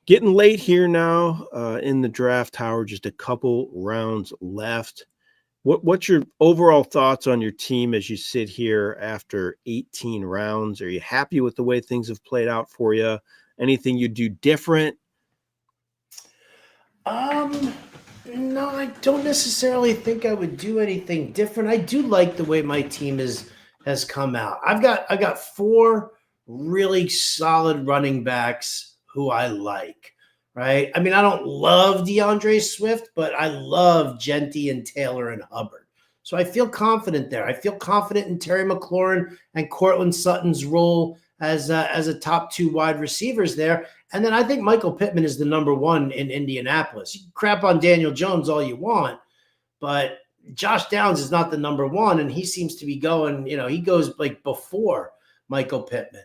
Getting late here now in the draft, Howard, just a couple rounds left. What's your overall thoughts on your team as you sit here after 18 rounds? Are you happy with the way things have played out for you? Anything you do different? No, I don't necessarily think I would do anything different. I do like the way my team has come out. I've got 4 really solid running backs who I like. right? I mean, I don't love DeAndre Swift, but I love Genty and Taylor and Hubbard. So I feel confident there. I feel confident in Terry McLaurin and Cortland Sutton's role as a top 2 wide receivers there. And then I think Michael Pittman is the number 1 in Indianapolis. You can crap on Daniel Jones all you want, but Josh Downs is not the number 1, and he seems to be going, he goes like before Michael Pittman.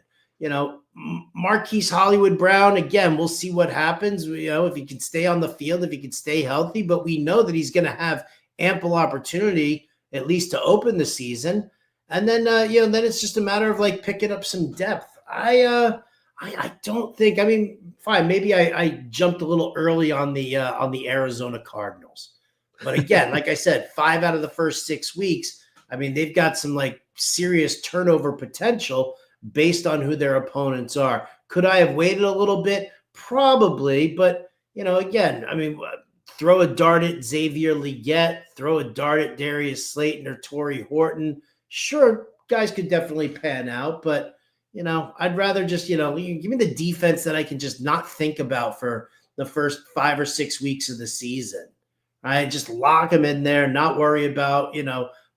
Marquise Hollywood Brown, again, we'll see what happens, if he can stay on the field, if he can stay healthy, but we know that he's going to have ample opportunity at least to open the season. And then, then it's just a matter of like picking up some depth. I don't think, I mean, fine, maybe I jumped a little early on the Arizona Cardinals. But again, like I said, 5 out of the first 6 weeks, I mean, they've got some like serious turnover potential based on who their opponents are. Could I have waited a little bit? Probably. But, again, I mean, throw a dart at Xavier Legette, throw a dart at Darius Slayton or Torrey Horton. Sure, guys could definitely pan out, but, I'd rather just, give me the defense that I can just not think about for the first 5 or 6 weeks of the season. Right? Just lock them in there, not worry about,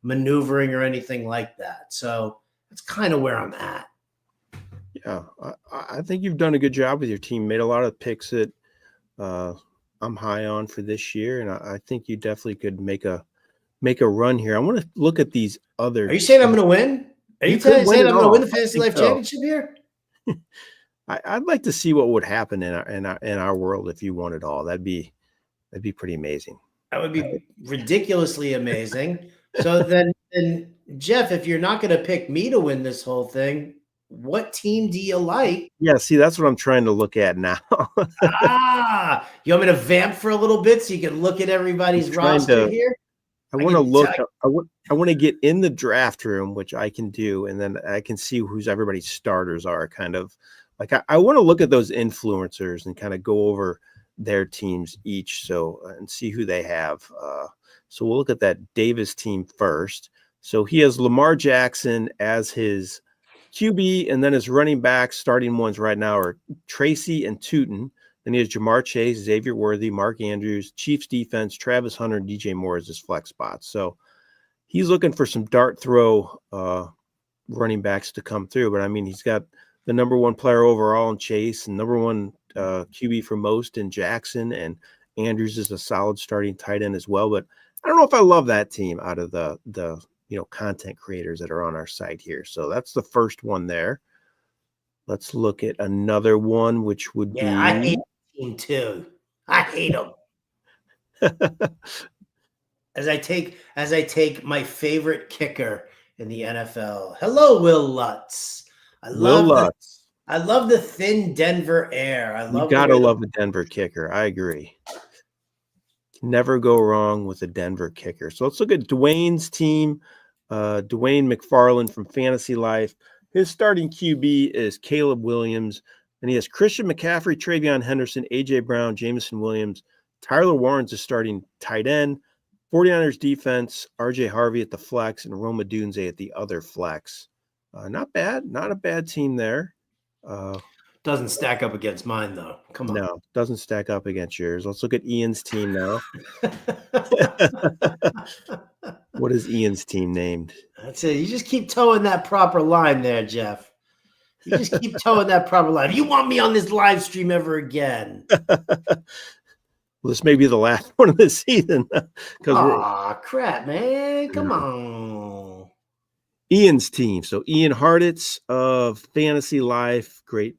maneuvering or anything like that. So that's kind of where I'm at. Yeah, I think you've done a good job with your team. Made a lot of picks that I'm high on for this year, and I think you definitely could make a run here. I want to look at these other. Are you saying I'm going to win? Are you saying I'm going to win the Fantasy Life Championship here? I'd like to see what would happen in our world if you won it all. That'd be pretty amazing. That would be ridiculously amazing. So then, Jeff, if you're not going to pick me to win this whole thing, what team do you like? Yeah, see, that's what I'm trying to look at now. You want me to vamp for a little bit so you can look at everybody's roster here? I want to look. I want to get in the draft room, which I can do, and then I can see who's everybody's starters are. Kind of like I want to look at those influencers and kind of go over their teams each, and see who they have. So we'll look at that Davis team first. So he has Lamar Jackson as his QB, and then his running backs, starting ones right now, are Tracy and Tootin. Then he has Jamar Chase, Xavier Worthy, Mark Andrews, Chiefs defense, Travis Hunter, and DJ Moore as his flex spots. So he's looking for some dart throw running backs to come through. But I mean, he's got the number 1 player overall in Chase, and number 1 QB for most in Jackson, and Andrews is a solid starting tight end as well. But I don't know if I love that team out of the content creators that are on our site here. So that's the first one there. Let's look at another one, which would be. I hate the team too. I hate them. as I take my favorite kicker in the NFL. Hello, Will Lutz. I love the thin Denver air. You gotta love a Denver kicker. I agree. Never go wrong with a Denver kicker. So let's look at Dwayne's team. Dwayne McFarland from Fantasy Life. His starting QB is Caleb Williams, and he has Christian McCaffrey, Travion Henderson, A.J. Brown, Jameson Williams. Tyler Warren's a starting tight end. 49ers defense, R.J. Harvey at the flex, and Roma Dunze at the other flex. Not bad. Not a bad team there. Doesn't stack up against mine, though. Come on. No, doesn't stack up against yours. Let's look at Ian's team now. What is Ian's team named? That's it. You just keep towing that proper line there, Jeff. You just keep towing that proper line. If you want me on this live stream ever again. Well, this may be the last one of the season. Crap, man. Come on. Ian's team. So Ian Harditz of Fantasy Life, great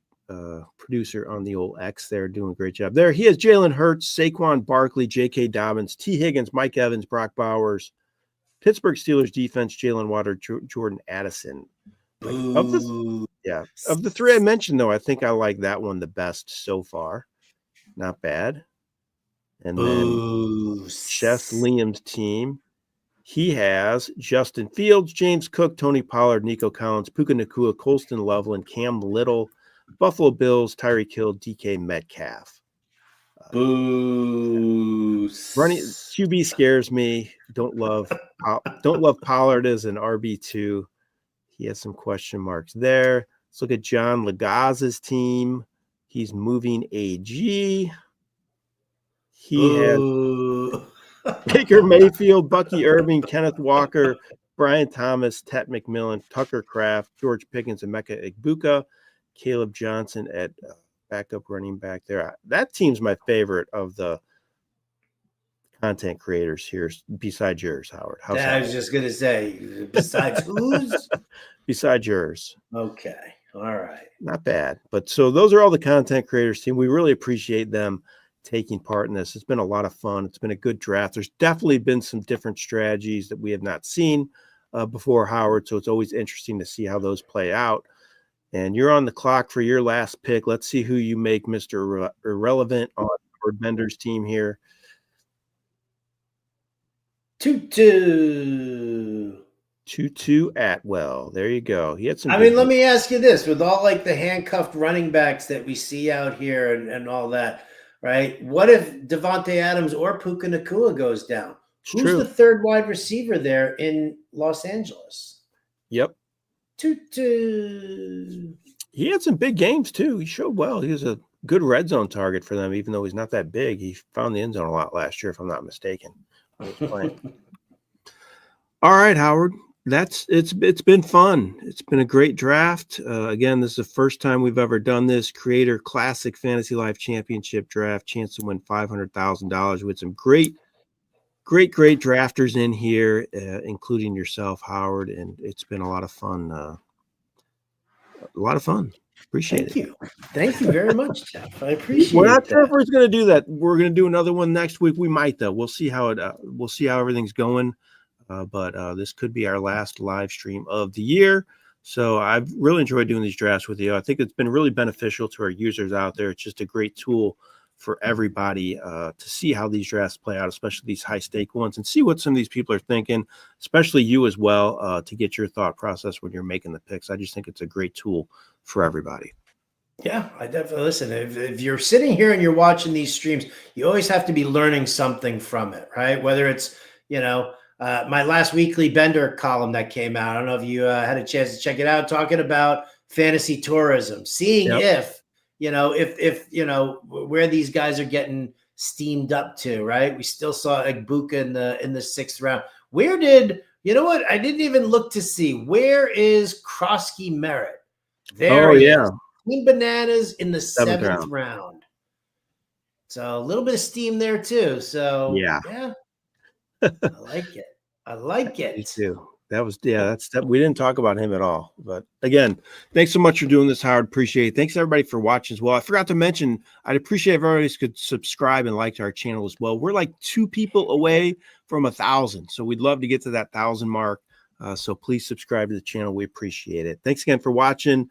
producer on the old X there, doing a great job there. He has Jalen Hurts, Saquon Barkley, J.K. Dobbins, T. Higgins, Mike Evans, Brock Bowers, Pittsburgh Steelers defense, Jalen Water, Jordan Addison. Of the 3 I mentioned, though, I think I like that one the best so far. Not bad. And then Chef Liam's team, he has Justin Fields, James Cook, Tony Pollard, Nico Collins, Puka Nacua, Colston Loveland, Cam Little, Buffalo Bills, Tyreek Hill, DK Metcalf. Running QB scares me. Don't love Pollard as an RB2. He has some question marks there. Let's look at John Lagaz's team. He's moving AG. He has Ooh. Baker Mayfield, Bucky Irving, Kenneth Walker, Brian Thomas, Tet McMillan, Tucker Kraft, George Pickens, and Emeka Egbuka, Caleb Johnson at backup running back there. That team's my favorite of the content creators here, besides yours, Howard. How's I that? was just gonna say, besides who's? Besides yours. Okay, all right. Not bad. But so those are all the content creators team. We really appreciate them taking part in this. It's been a lot of fun. It's been a good draft. There's definitely been some different strategies that we have not seen before, Howard. So it's always interesting to see how those play out. And you're on the clock for your last pick. Let's see who you make Mr. Irrelevant on Howard Bender's team here. 2-2. Tutu Atwell. There you go. He had some. I mean, let me ask you this: with all like the handcuffed running backs that we see out here and all that, right? What if Devontae Adams or Puka Nacua goes down? Who's the third wide receiver there in Los Angeles? Yep. Tutu. He had some big games too. He showed well. He was a good red zone target for them, even though he's not that big. He found the end zone a lot last year, if I'm not mistaken. When he was playing. All right, Howard. It's been fun. It's been a great draft. Again, this is the first time we've ever done this Creator Classic Fantasy Life Championship draft. Chance to win $500,000 with some great drafters in here, including yourself, Howard. And it's been a lot of fun. Appreciate it. Thank you very much, Jeff. I appreciate it. We're not sure if we're going to do that. We're going to do another one next week. We might, though. We'll see how everything's going. But this could be our last live stream of the year. So I've really enjoyed doing these drafts with you. I think it's been really beneficial to our users out there. It's just a great tool for everybody to see how these drafts play out, especially these high stake ones, and see what some of these people are thinking, especially you as well, to get your thought process when you're making the picks. I just think it's a great tool for everybody. Yeah, I definitely listen. If you're sitting here and you're watching these streams, you always have to be learning something from it, right? Whether it's, my last weekly Bender column that came out. I don't know if you had a chance to check it out, talking about fantasy tourism, seeing if where these guys are getting steamed up to, right? We still saw Egbuka in the 6th round. Where did, I didn't even look to see, where is Krosky Merritt? There he is. Team Bananas in the 7th round. So a little bit of steam there too. So yeah. I like it. Me too. We didn't talk about him at all. But again, thanks so much for doing this, Howard. Appreciate it. Thanks everybody for watching as well. I forgot to mention, I'd appreciate if everybody could subscribe and like to our channel as well. We're like 2 people away from 1,000. So we'd love to get to that 1,000 mark. So please subscribe to the channel. We appreciate it. Thanks again for watching.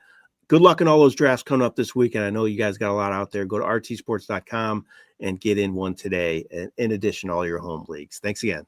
Good luck in all those drafts coming up this week. And I know you guys got a lot out there. Go to RTSports.com and get in one today, in addition to all your home leagues. Thanks again.